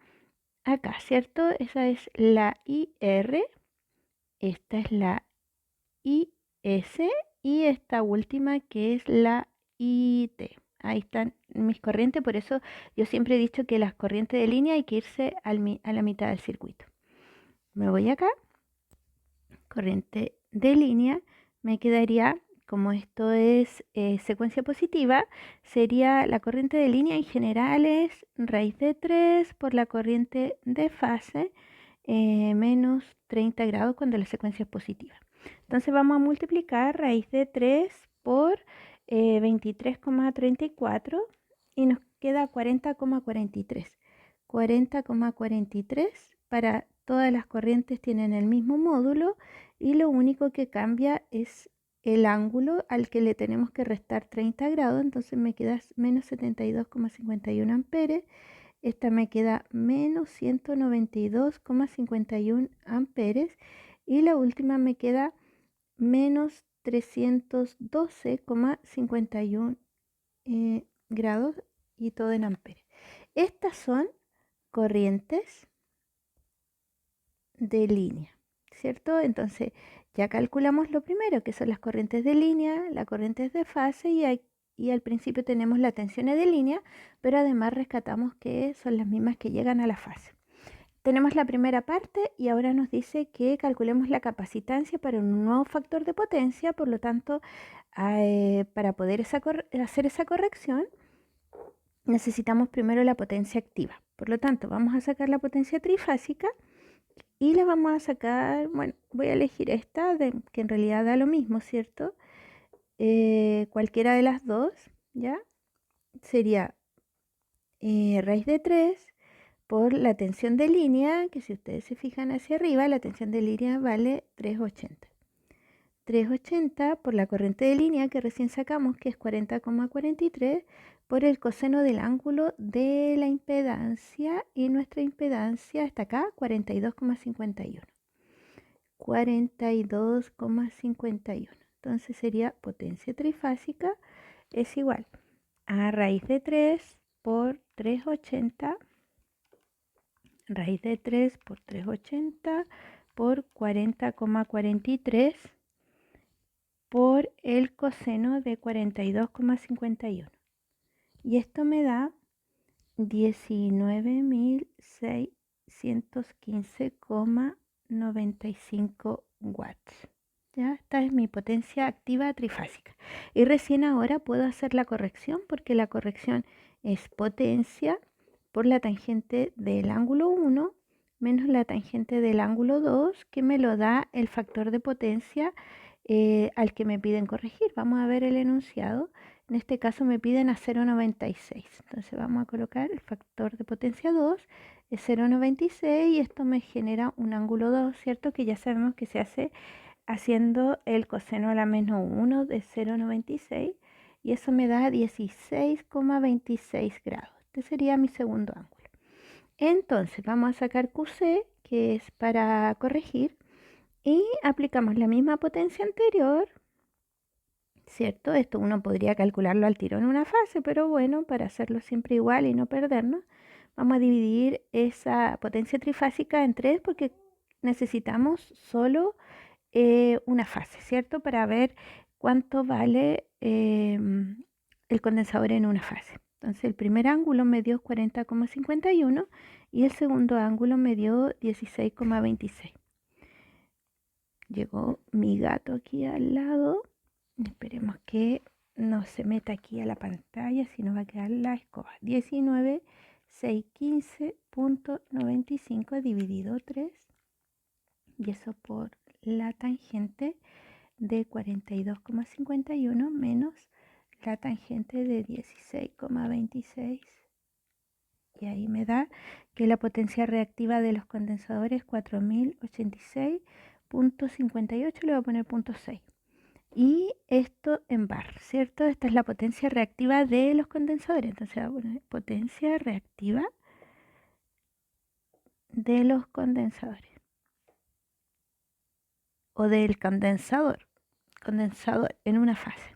¿cierto? Esa es la IR. Esta es la IS y esta última que es la IT. Ahí están mis corrientes, por eso yo siempre he dicho que las corrientes de línea hay que irse a la mitad del circuito. Me voy acá, corriente de línea, me quedaría, como esto es secuencia positiva, sería la corriente de línea en general es raíz de 3 por la corriente de fase menos 30 grados cuando la secuencia es positiva. Entonces vamos a multiplicar raíz de 3 por 23,34 y nos queda 40,43. 40,43 para todas las corrientes tienen el mismo módulo y lo único que cambia es el ángulo al que le tenemos que restar 30 grados. Entonces me queda menos 72,51 amperes. Esta me queda menos 192,51 amperes y la última me queda menos 312,51 grados y todo en amperes. Estas son corrientes de línea, ¿cierto? Entonces ya calculamos lo primero, que son las corrientes de línea, las corrientes de fase, y y al principio tenemos las tensiones de línea, pero además rescatamos que son las mismas que llegan a la fase. Tenemos la primera parte y ahora nos dice que calculemos la capacitancia para un nuevo factor de potencia, por lo tanto, para poder hacer esa corrección, necesitamos primero la potencia activa. Por lo tanto, vamos a sacar la potencia trifásica y la vamos a sacar, bueno, voy a elegir esta, que en realidad da lo mismo, ¿cierto? Cualquiera de las dos, ¿ya? Sería raíz de 3 por la tensión de línea, que si ustedes se fijan hacia arriba, la tensión de línea vale 380. 380 por la corriente de línea que recién sacamos, que es 40,43, por el coseno del ángulo de la impedancia, y nuestra impedancia está acá, 42,51. 42,51. Entonces sería potencia trifásica es igual a raíz de 3 por 380, raíz de 3 por 380 por 40,43 por el coseno de 42,51. Y esto me da 19.615,95 watts. ¿Ya? Esta es mi potencia activa trifásica. Y recién ahora puedo hacer la corrección, porque la corrección es potencia por la tangente del ángulo 1 menos la tangente del ángulo 2, que me lo da el factor de potencia al que me piden corregir. Vamos a ver el enunciado. En este caso me piden a 0,96. Entonces vamos a colocar el factor de potencia 2 es 0,96 y esto me genera un ángulo 2, ¿cierto? Que ya sabemos que se hace haciendo el coseno a la menos 1 de 0,96 y eso me da 16,26 grados. Este sería mi segundo ángulo. Entonces vamos a sacar QC, que es para corregir, y aplicamos la misma potencia anterior, ¿cierto? Esto uno podría calcularlo al tiro en una fase, pero bueno, para hacerlo siempre igual y no perdernos, vamos a dividir esa potencia trifásica en 3 porque necesitamos solo una fase, ¿cierto? Para ver cuánto vale el condensador en una fase. Entonces el primer ángulo me dio 40,51 y el segundo ángulo me dio 16,26. Llegó mi gato aquí al lado. Esperemos que no se meta aquí a la pantalla, si no va a quedar la escoba. 19.615,95 dividido 3 y eso por la tangente de 42,51 menos la tangente de 16,26 y ahí me da que la potencia reactiva de los condensadores es 4086,58, le voy a poner 0,6 y esto en bar, ¿cierto? Esta es la potencia reactiva de los condensadores, entonces voy a poner potencia reactiva de los condensadores o del condensador en una fase.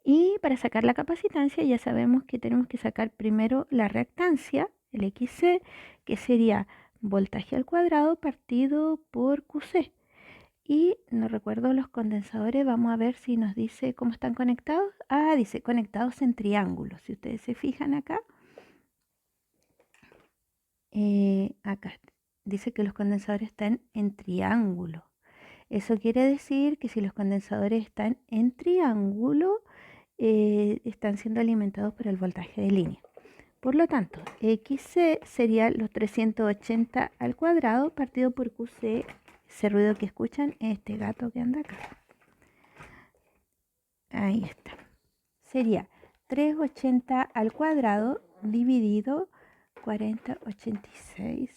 Y para sacar la capacitancia ya sabemos que tenemos que sacar primero la reactancia, el XC, que sería voltaje al cuadrado partido por QC. Y no recuerdo los condensadores, vamos a ver si nos dice cómo están conectados. Ah, dice conectados en triángulos. Si ustedes se fijan acá, acá dice que los condensadores están en triángulo. Eso quiere decir que si los condensadores están en triángulo, están siendo alimentados por el voltaje de línea. Por lo tanto, XC sería los 380 al cuadrado partido por QC, ese ruido que escuchan, este gato que anda acá. Ahí está. Sería 380 al cuadrado dividido 4086,6.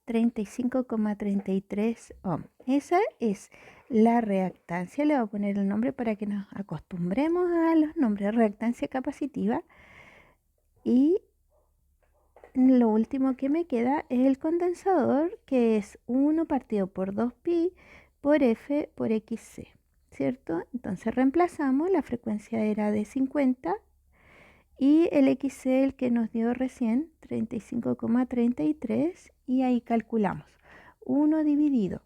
35,33 ohm. Esa es la reactancia. Le voy a poner el nombre para que nos acostumbremos a los nombres. Reactancia capacitiva. Y lo último que me queda es el condensador, que es 1 partido por 2pi por F por XC, ¿cierto? Entonces reemplazamos, la frecuencia era de 50 y el XC, el que nos dio recién, 35,33, y ahí calculamos 1 dividido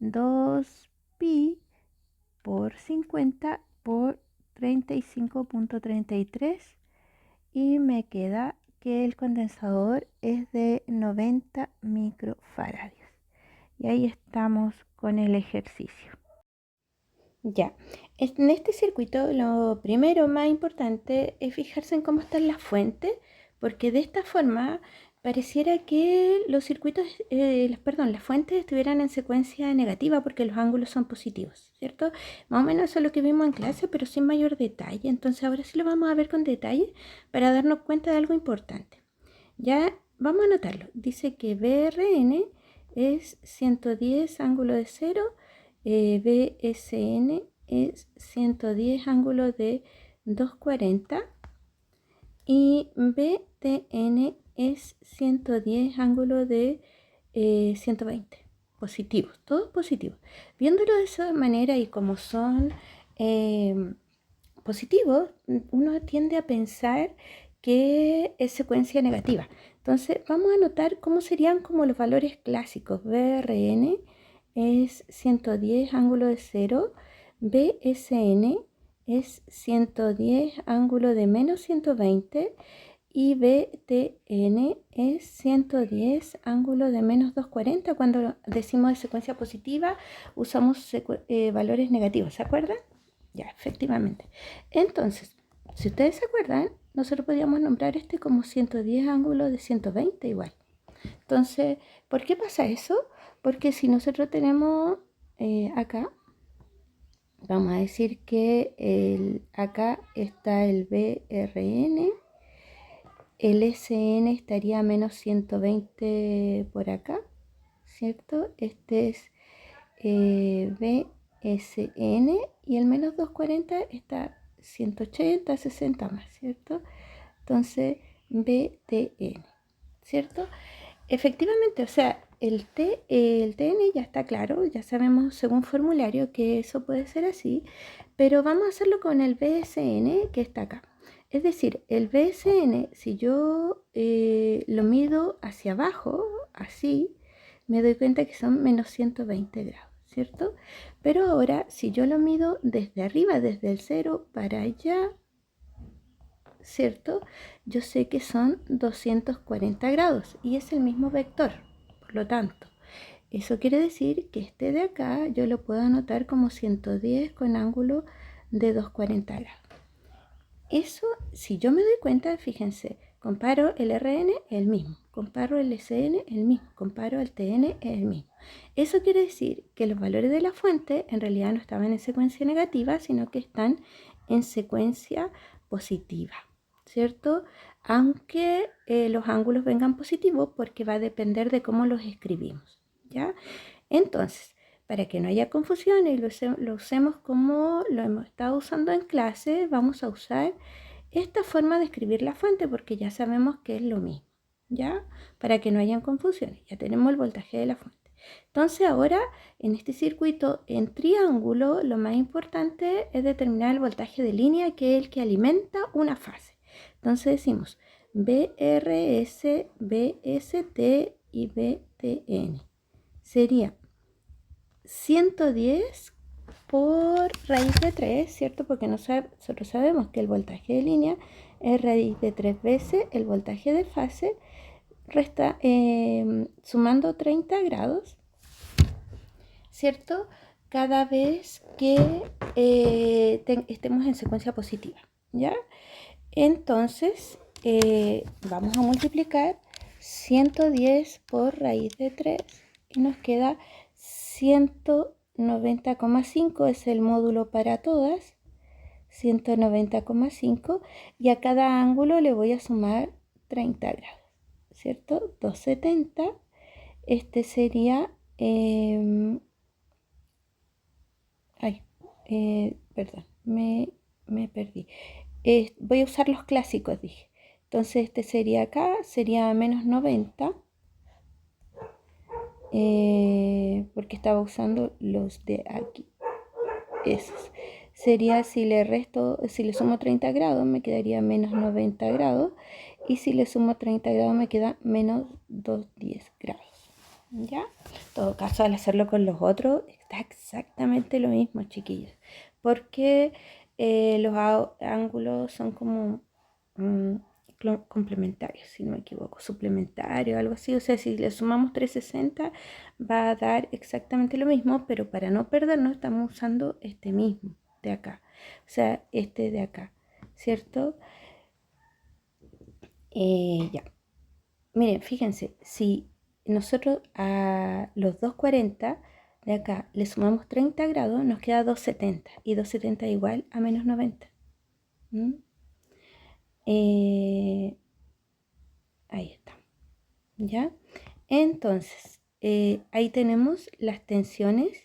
2pi por 50 por 35.33 y me queda que el condensador es de 90 microfaradios. Y ahí estamos con el ejercicio. Ya, en este circuito lo primero más importante es fijarse en cómo están las fuentes, porque de esta forma pareciera que los circuitos, las fuentes estuvieran en secuencia negativa porque los ángulos son positivos, ¿cierto? Más o menos eso es lo que vimos en clase, pero sin mayor detalle. Entonces ahora sí lo vamos a ver con detalle para darnos cuenta de algo importante. Ya vamos a anotarlo. Dice que BRN es 110 ángulo de 0, BSN es 110 ángulo de 240 y BTN es 110 ángulo de 120. Positivos, todos positivos. Viéndolo de esa manera y como son positivos, uno tiende a pensar que es secuencia negativa. Entonces vamos a anotar cómo serían como los valores clásicos. BRN es 110 ángulo de 0, BSN es 110 ángulo de menos 120 y BTN es 110 ángulo de menos 240. Cuando decimos de secuencia positiva usamos valores negativos, ¿se acuerdan? Ya, efectivamente. Entonces, si ustedes se acuerdan, nosotros podríamos nombrar este como 110 ángulos de 120 igual. Entonces, ¿por qué pasa eso? Porque si nosotros tenemos acá, vamos a decir que acá está el BRN, el SN estaría a menos 120 por acá, ¿cierto? Este es BSN y el menos 240 está 180, 60 más, ¿cierto? Entonces, BTN, ¿cierto? Efectivamente, o sea, el TN ya está claro, ya sabemos según formulario que eso puede ser así, pero vamos a hacerlo con el BSN que está acá. Es decir, el BSN, si yo lo mido hacia abajo, así, me doy cuenta que son menos 120 grados, ¿cierto? Pero ahora, si yo lo mido desde arriba, desde el 0 para allá, ¿cierto? Yo sé que son 240 grados y es el mismo vector. Por lo tanto, eso quiere decir que este de acá yo lo puedo anotar como 110 con ángulo de 240 grados. Eso, si yo me doy cuenta, fíjense, comparo el RN, el mismo, comparo el SN, el mismo, comparo el TN, el mismo. Eso quiere decir que los valores de la fuente en realidad no estaban en secuencia negativa, sino que están en secuencia positiva, ¿cierto? Aunque los ángulos vengan positivos porque va a depender de cómo los escribimos, ¿ya? Entonces, para que no haya confusión y lo usemos como lo hemos estado usando en clase, vamos a usar esta forma de escribir la fuente porque ya sabemos que es lo mismo, ¿ya? Para que no hayan confusiones, ya tenemos el voltaje de la fuente. Entonces ahora en este circuito en triángulo lo más importante es determinar el voltaje de línea que es el que alimenta una fase. Entonces decimos BRS, BST y BTN. Sería 110 por raíz de 3, ¿cierto? Porque nosotros sabemos que el voltaje de línea es raíz de 3 veces el voltaje de fase, sumando 30 grados, ¿cierto? Cada vez que estemos en secuencia positiva, ¿ya? Entonces, vamos a multiplicar 110 por raíz de 3 y nos queda 190,5 es el módulo para todas, 190,5 y a cada ángulo le voy a sumar 30 grados, ¿cierto? 270, este sería, perdón, me perdí. Voy a usar los clásicos, dije. Entonces este sería acá, sería menos 90. Porque estaba usando los de aquí. Esos. Sería si le sumo 30 grados, me quedaría menos 90 grados. Y si le sumo 30 grados, me queda menos 210 grados. ¿Ya? En todo caso, al hacerlo con los otros, está exactamente lo mismo, chiquillos. Porque los ángulos son como mm, complementarios, si no me equivoco, suplementarios, algo así. O sea, si le sumamos 360, va a dar exactamente lo mismo, pero para no perdernos, estamos usando este mismo de acá. O sea, este de acá, ¿cierto? Ya. Miren, fíjense, si nosotros a los 240 de acá le sumamos 30 grados, nos queda 270. Y 270 igual a menos 90. ¿Mm? Eh, ahí está. ¿Ya? Entonces, ahí tenemos las tensiones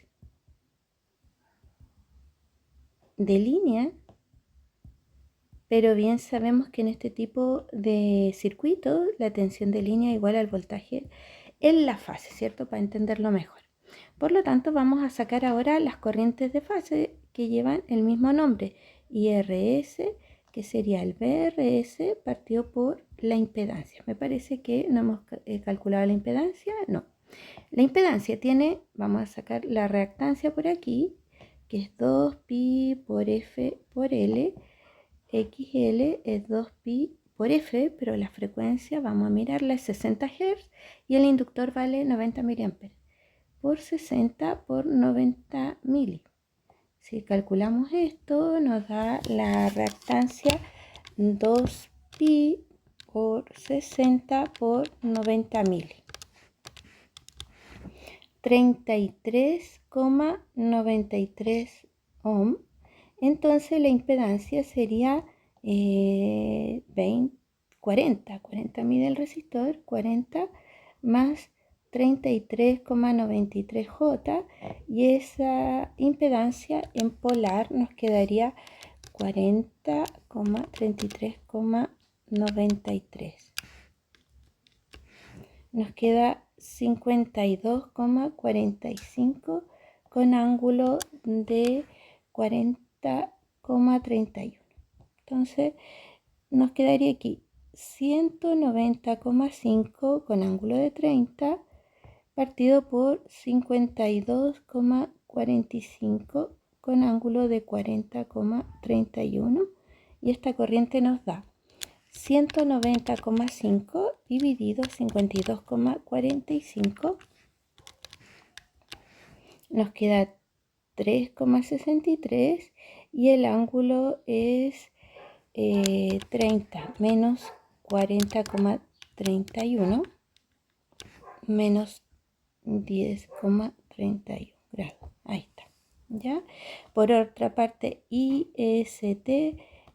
de línea, pero bien sabemos que en este tipo de circuito la tensión de línea es igual al voltaje en la fase, ¿cierto? Para entenderlo mejor. Por lo tanto, vamos a sacar ahora las corrientes de fase que llevan el mismo nombre, IRS, que sería el BRS partido por la impedancia. Me parece que no hemos calculado la impedancia, no. La impedancia tiene, vamos a sacar la reactancia por aquí, que es 2pi por F por L. XL es 2pi por F, pero la frecuencia, vamos a mirarla, es 60 Hz y el inductor vale 90 mA por 60 por 90 mili. Si calculamos esto, nos da la reactancia 2pi por 60 por 90 mili. 33,93 ohm. Entonces la impedancia sería 40 mide el resistor, 40 más 33,93 J, y esa impedancia en polar nos quedaría 40,33,93. Nos queda 52,45 con ángulo de 40,31. Entonces nos quedaría aquí 190,5 con ángulo de 30 partido por 52,45 con ángulo de 40,31, y esta corriente nos da 190,5 dividido 52,45, nos queda 3,63 y el ángulo es 30 menos 40,31 menos 10,31 grados. Ahí está. ¿Ya? Por otra parte, IST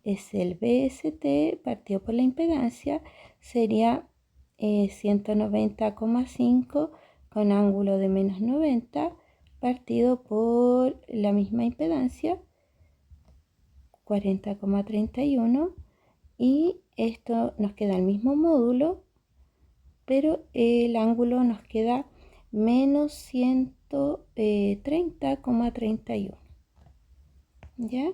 es el BST partido por la impedancia, sería 190,5 con ángulo de menos 90 partido por la misma impedancia, 40,31, y esto nos queda el mismo módulo, pero el ángulo nos queda menos 130,31. ¿Ya?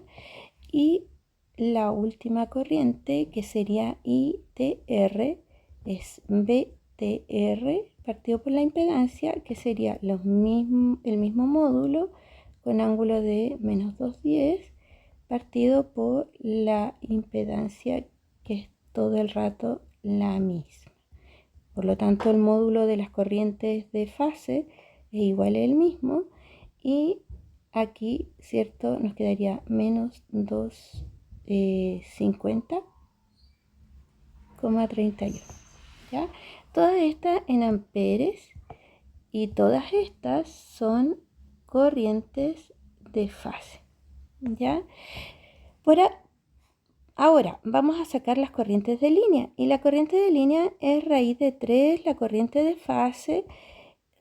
Y la última corriente, que sería ITR, es BTR partido por la impedancia, que sería el mismo módulo con ángulo de menos 210 partido por la impedancia, que es todo el rato la misma. Por lo tanto, el módulo de las corrientes de fase es igual al mismo, y aquí, ¿cierto? Nos quedaría menos 250,31. ¿Ya? Todas estas en amperes, y todas estas son corrientes de fase. ¿Ya? Ahora vamos a sacar las corrientes de línea, y la corriente de línea es raíz de 3, la corriente de fase,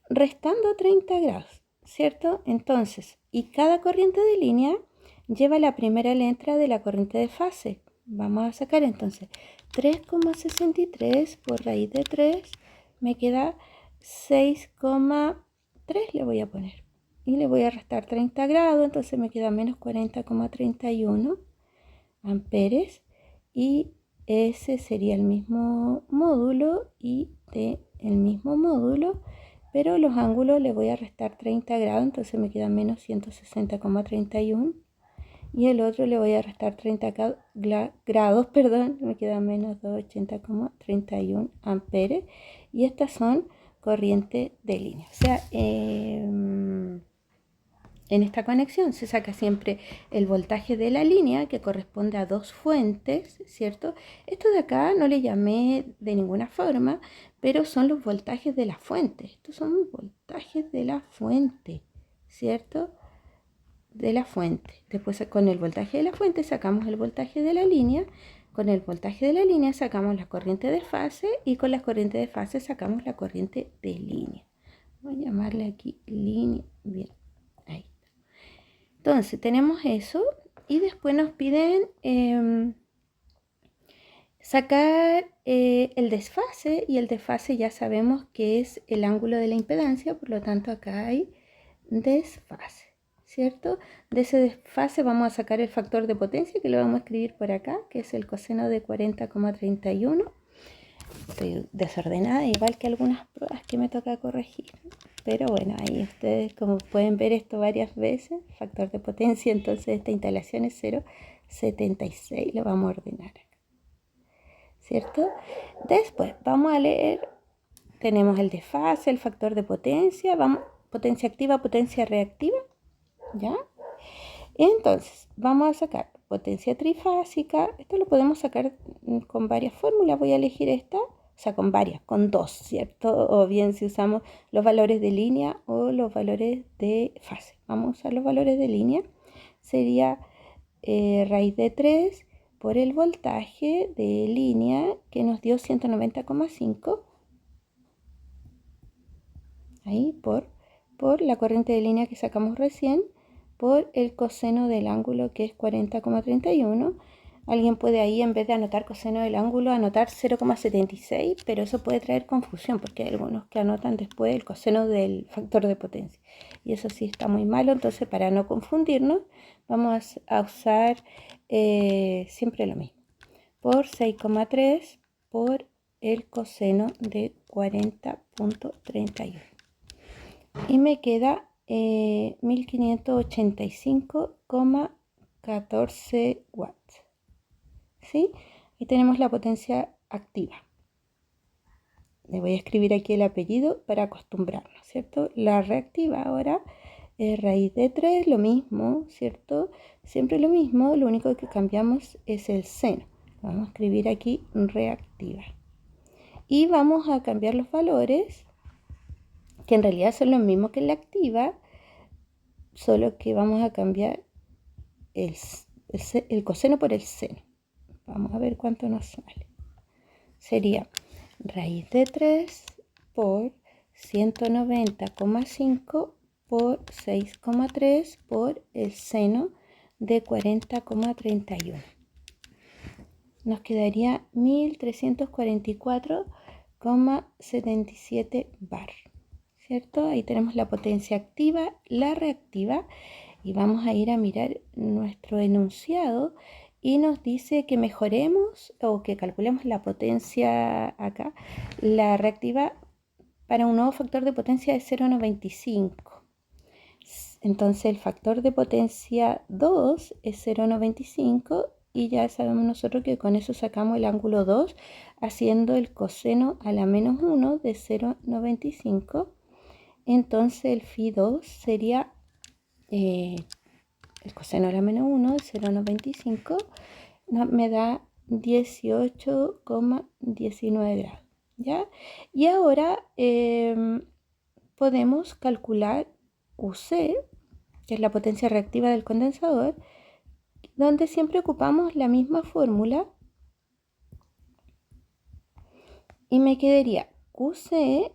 restando 30 grados, ¿cierto? Entonces, y cada corriente de línea lleva la primera letra de la corriente de fase. Vamos a sacar entonces 3,63 por raíz de 3, me queda 6,3, le voy a poner. Y le voy a restar 30 grados, entonces me queda menos 40,31 amperes, y ese sería el mismo módulo, y de el mismo módulo pero los ángulos le voy a restar 30 grados, entonces me queda menos 160,31. Y el otro le voy a restar 30 grados, perdón, me queda menos 280,31 amperes. Y estas son corrientes de línea. O sea, en esta conexión se saca siempre el voltaje de la línea, que corresponde a dos fuentes, ¿cierto? Esto de acá no le llamé de ninguna forma, pero son los voltajes de la fuente. Estos son voltajes de la fuente, ¿cierto? De la fuente. Después con el voltaje de la fuente sacamos el voltaje de la línea. Con el voltaje de la línea sacamos la corriente de fase y con la corriente de fase sacamos la corriente de línea. Voy a llamarle aquí línea. Bien, ahí. Entonces tenemos eso y después nos piden sacar el desfase, y el desfase ya sabemos que es el ángulo de la impedancia, por lo tanto acá hay desfase, ¿cierto? De ese desfase vamos a sacar el factor de potencia, que lo vamos a escribir por acá, que es el coseno de 40,31. Estoy desordenada, igual que algunas pruebas que me toca corregir. Pero bueno, ahí ustedes como pueden ver esto varias veces, factor de potencia, entonces esta instalación es 0,76, lo vamos a ordenar acá, ¿cierto? Después vamos a leer, tenemos el desfase, el factor de potencia, vamos, potencia activa, potencia reactiva, ¿ya? Entonces, vamos a sacar potencia trifásica. Esto lo podemos sacar con varias fórmulas. Voy a elegir esta, o sea, con varias, con dos, ¿cierto? O bien si usamos los valores de línea o los valores de fase. Vamos a usar los valores de línea. Sería raíz de 3 por el voltaje de línea que nos dio 190,5. Ahí, por la corriente de línea que sacamos recién, por el coseno del ángulo, que es 40,31. Alguien puede ahí, en vez de anotar coseno del ángulo, anotar 0,76, pero eso puede traer confusión porque hay algunos que anotan después el coseno del factor de potencia. Y eso sí está muy malo, entonces para no confundirnos vamos a usar siempre lo mismo. Por 6,3 por el coseno de 40,31. Y me queda 1585,14 watts. ¿Sí? Y tenemos la potencia activa. Le voy a escribir aquí el apellido para acostumbrarnos, ¿cierto? La reactiva ahora es raíz de 3, lo mismo, ¿cierto? Siempre lo mismo, lo único que cambiamos es el seno. Vamos a escribir aquí reactiva. Y vamos a cambiar los valores, que en realidad son los mismos que en la activa, solo que vamos a cambiar el coseno por el seno. Vamos a ver cuánto nos sale. Sería raíz de 3 por 190,5 por 6,3 por el seno de 40,31. Nos quedaría 1344,77 bar, ¿cierto? Ahí tenemos la potencia activa, la reactiva, y vamos a ir a mirar nuestro enunciado y nos dice que mejoremos o que calculemos la potencia acá, la reactiva, para un nuevo factor de potencia de 0,95. Entonces el factor de potencia 2 es 0,95 y ya sabemos nosotros que con eso sacamos el ángulo 2 haciendo el coseno a la menos 1 de 0,95. Entonces el phi 2 sería el coseno a la menos 1 de 0,95, me da 18,19 grados, ¿ya? Y ahora podemos calcular QC, que es la potencia reactiva del condensador, donde siempre ocupamos la misma fórmula y me quedaría QC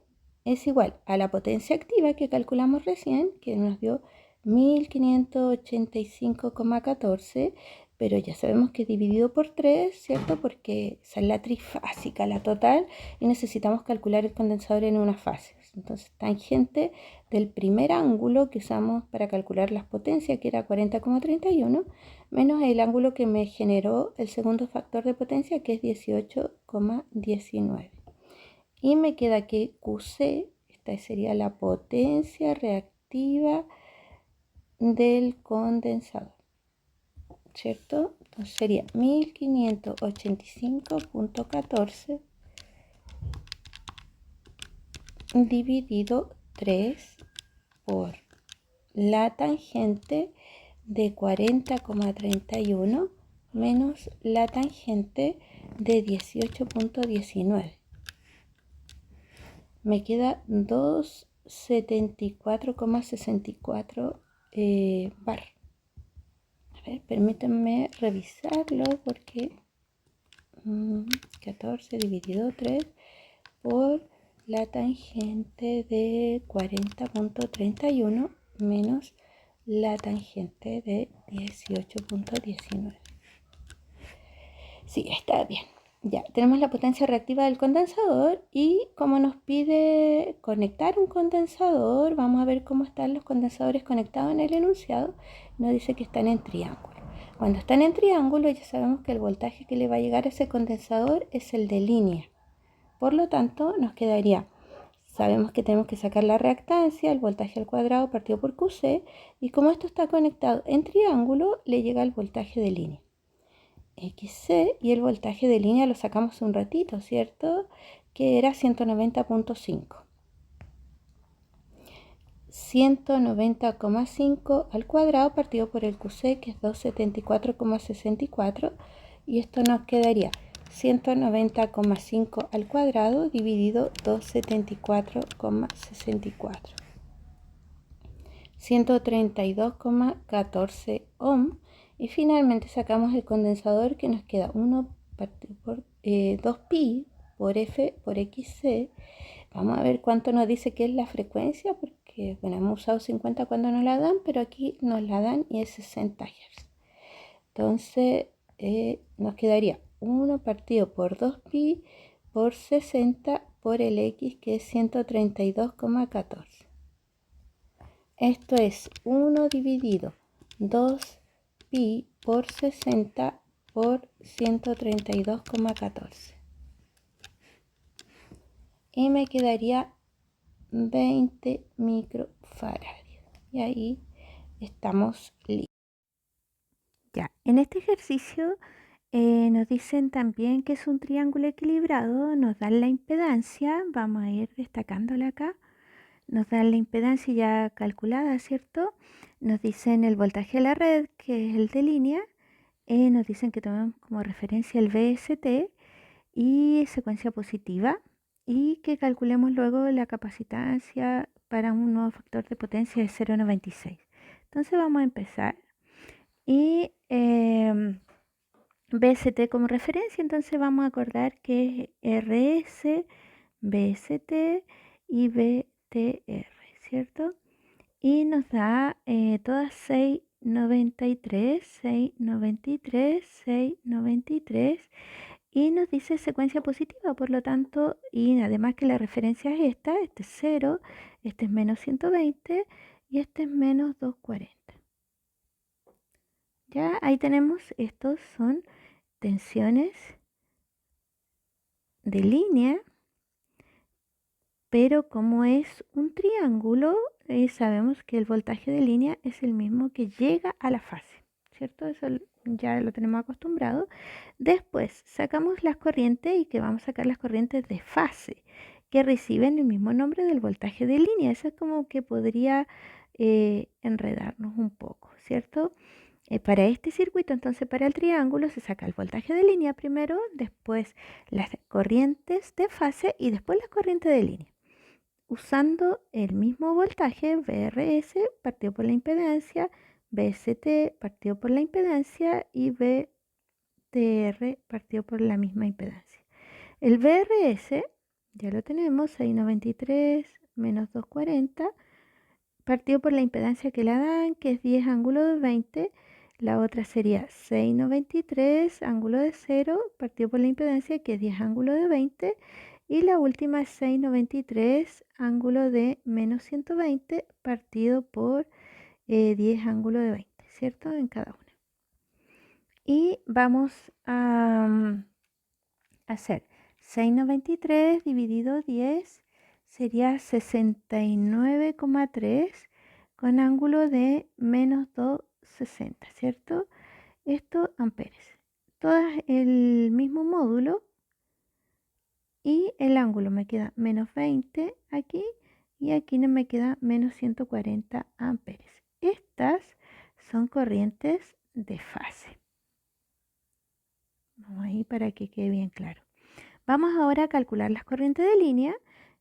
es igual a la potencia activa que calculamos recién, que nos dio 1585,14, pero ya sabemos que es dividido por 3, ¿cierto? Porque esa es la trifásica, la total, y necesitamos calcular el condensador en una fase. Entonces, tangente del primer ángulo que usamos para calcular las potencias, que era 40,31, menos el ángulo que me generó el segundo factor de potencia, que es 18,19. Y me queda que QC, esta sería la potencia reactiva del condensador, ¿cierto? Entonces sería 1585.14 dividido 3 por la tangente de 40,31 menos la tangente de 18,19. Me queda 274,64 bar. A ver, permítanme revisarlo porque 14 dividido 3 por la tangente de 40,31 menos la tangente de 18,19. Sí, está bien. Ya, tenemos la potencia reactiva del condensador y como nos pide conectar un condensador, vamos a ver cómo están los condensadores conectados en el enunciado. Nos dice que están en triángulo. Cuando están en triángulo ya sabemos que el voltaje que le va a llegar a ese condensador es el de línea. Por lo tanto, nos quedaría, sabemos que tenemos que sacar la reactancia, el voltaje al cuadrado partido por QC, y como esto está conectado en triángulo, le llega el voltaje de línea. XC, y el voltaje de línea lo sacamos un ratito, ¿cierto? Que era 190,5. 190,5 al cuadrado partido por el QC, que es 274,64, y esto nos quedaría 190,5 al cuadrado dividido 274,64. 132,14 ohm. Y finalmente sacamos el condensador que nos queda 1 partido por 2pi por F por XC. Vamos a ver cuánto nos dice que es la frecuencia, porque bueno, hemos usado 50 cuando nos la dan, pero aquí nos la dan y es 60 Hz. Entonces nos quedaría 1 partido por 2pi por 60 por el X, que es 132,14. Esto es 1 dividido 2pi por 60 por 132,14. Y me quedaría 20 microfaradios. Y ahí estamos listos. Ya, en este ejercicio nos dicen también que es un triángulo equilibrado, nos dan la impedancia, vamos a ir destacándola acá. Nos dan la impedancia ya calculada, ¿cierto? Nos dicen el voltaje de la red, que es el de línea. Nos dicen que tomemos como referencia el VST y secuencia positiva. Y que calculemos luego la capacitancia para un nuevo factor de potencia de 0,96. Entonces vamos a empezar. Y VST como referencia, entonces vamos a acordar que es RS, VST y VTR, ¿cierto? Y nos da todas 6,93, 6,93, 6,93 y nos dice secuencia positiva, por lo tanto, y además que la referencia es esta, este es 0, este es menos 120 y este es menos 240. Ya ahí tenemos, estos son tensiones de línea, pero como es un triángulo, sabemos que el voltaje de línea es el mismo que llega a la fase, ¿cierto? Eso ya lo tenemos acostumbrado. Después sacamos las corrientes y que vamos a sacar las corrientes de fase, que reciben el mismo nombre del voltaje de línea. Eso es como que podría enredarnos un poco, ¿cierto? Para este circuito, entonces para el triángulo, se saca el voltaje de línea primero, después las corrientes de fase y después las corrientes de línea. Usando el mismo voltaje, VRS partido por la impedancia, VST partido por la impedancia y VTR partido por la misma impedancia. El VRS, ya lo tenemos, 693 menos 240, partido por la impedancia que la dan, que es 10 ángulo de 20. La otra sería 693 ángulo de 0, partido por la impedancia que es 10 ángulo de 20. Y la última es 693 ángulo de menos 120, partido por 10 ángulo de 20, ¿cierto? En cada una. Y vamos a hacer 693 dividido 10 sería 69,3 con ángulo de menos 260, ¿cierto? Esto amperes. Todas el mismo módulo y el ángulo me queda menos 20 aquí y aquí no me queda menos 140 amperes. Estas son corrientes de fase. Vamos ahí para que quede bien claro. Vamos ahora a calcular las corrientes de línea.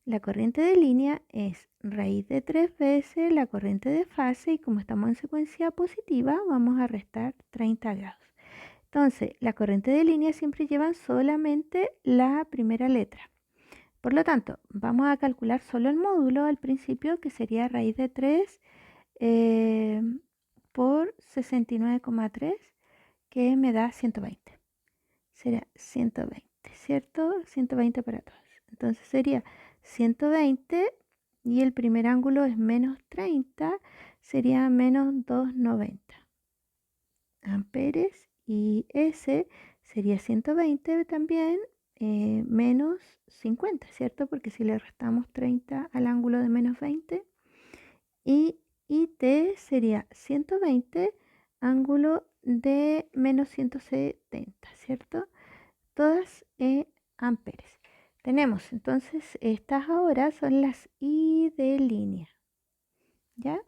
La corriente de línea es raíz de 3 veces la corriente de fase y como estamos en secuencia positiva vamos a restar 30 grados. Entonces, la corriente de línea siempre llevan solamente la primera letra. Por lo tanto, vamos a calcular solo el módulo al principio, que sería raíz de 3 por 69,3, que me da 120. Será 120, ¿cierto? 120 para todos. Entonces sería 120 y el primer ángulo es menos 30, sería menos 290 amperes y ese sería 120 también, menos 50, ¿cierto? Porque si le restamos 30 al ángulo de menos 20 y T sería 120 ángulo de menos 170, ¿cierto? Todas amperes. Tenemos entonces estas ahora son las I de línea, ¿ya?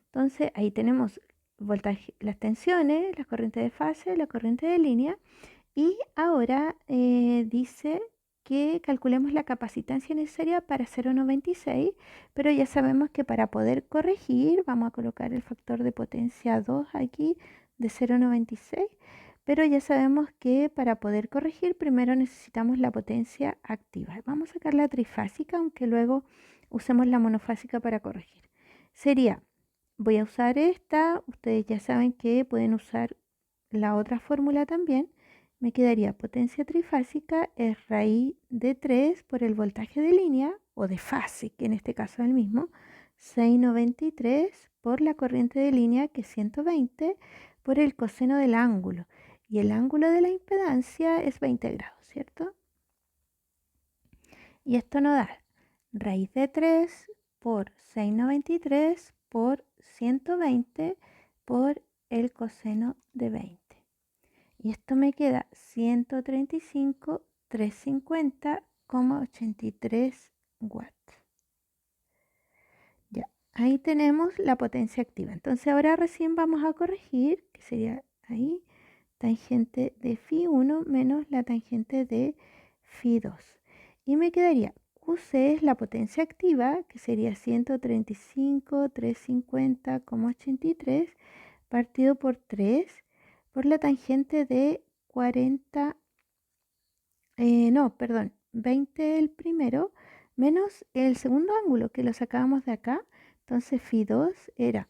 Entonces ahí tenemos voltaje, las tensiones, las corrientes de fase, la corriente de línea y ahora dice que calculemos la capacitancia necesaria para 0,96, pero ya sabemos que para poder corregir vamos a colocar el factor de potencia 2 aquí de 0,96, pero ya sabemos que para poder corregir primero necesitamos la potencia activa. Vamos a sacar la trifásica, aunque luego usemos la monofásica para corregir. Sería, voy a usar esta, ustedes ya saben que pueden usar la otra fórmula también. Me quedaría potencia trifásica es raíz de 3 por el voltaje de línea o de fase, que en este caso es el mismo, 693 por la corriente de línea que es 120 por el coseno del ángulo. Y el ángulo de la impedancia es 20 grados, ¿cierto? Y esto nos da raíz de 3 por 693 por 120 por el coseno de 20. Y esto me queda 135,350,83 watts. Ya, ahí tenemos la potencia activa. Entonces ahora recién vamos a corregir, que sería ahí, tangente de Φ1 menos la tangente de Φ2. Y me quedaría QC es la potencia activa, que sería 135,350,83 partido por 3 por la tangente de 40, no, perdón, 20 el primero, menos el segundo ángulo que lo sacábamos de acá. Entonces Φ2 era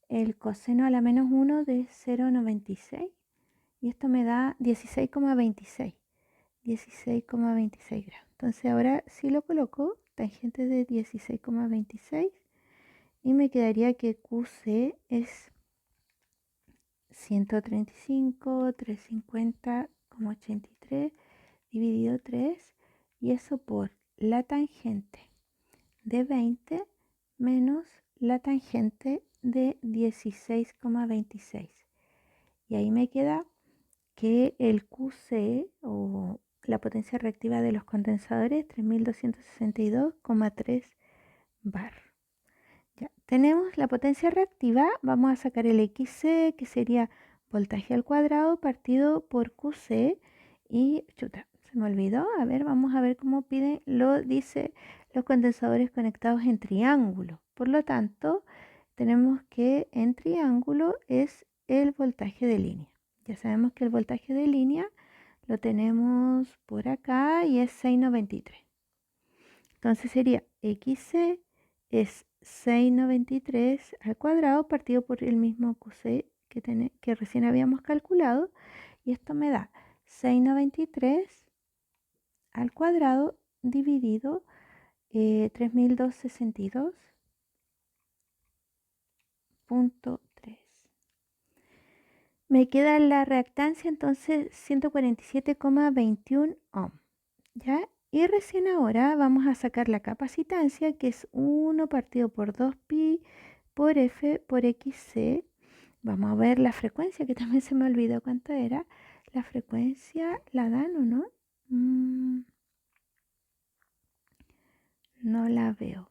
el coseno a la menos 1 de 0,96 y esto me da 16,26 grados. Entonces ahora sí lo coloco, tangente de 16,26 y me quedaría que QC es 135,350,83 dividido 3 y eso por la tangente de 20 menos la tangente de 16,26 y ahí me queda que el QC o la potencia reactiva de los condensadores 3262,3 bar. Ya, tenemos la potencia reactiva, vamos a sacar el XC que sería voltaje al cuadrado partido por QC y chuta, se me olvidó, a ver, vamos a ver cómo pide, lo dice los condensadores conectados en triángulo. Por lo tanto, tenemos que en triángulo es el voltaje de línea. Ya sabemos que el voltaje de línea lo tenemos por acá y es 693. Entonces sería XC es 693 al cuadrado partido por el mismo QC que recién habíamos calculado. Y esto me da 693 al cuadrado dividido 3262,3. Me queda la reactancia entonces 147,21 ohm. ¿Ya? Y recién ahora vamos a sacar la capacitancia, que es 1 partido por 2pi por f por xc. Vamos a ver la frecuencia, que también se me olvidó cuánto era. La frecuencia la dan o no. No la veo.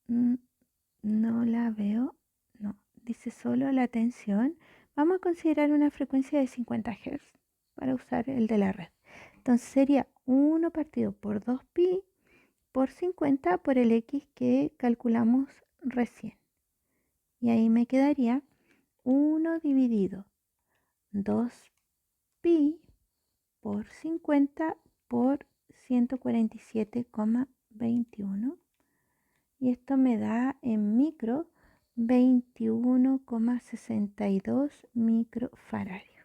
No la veo. No. Dice solo la tensión. Vamos a considerar una frecuencia de 50 Hz para usar el de la red. Entonces sería 1 partido por 2pi por 50 por el x que calculamos recién. Y ahí me quedaría 1 dividido 2pi por 50 por 147,21. Y esto me da en micro 21,62 microfaradios.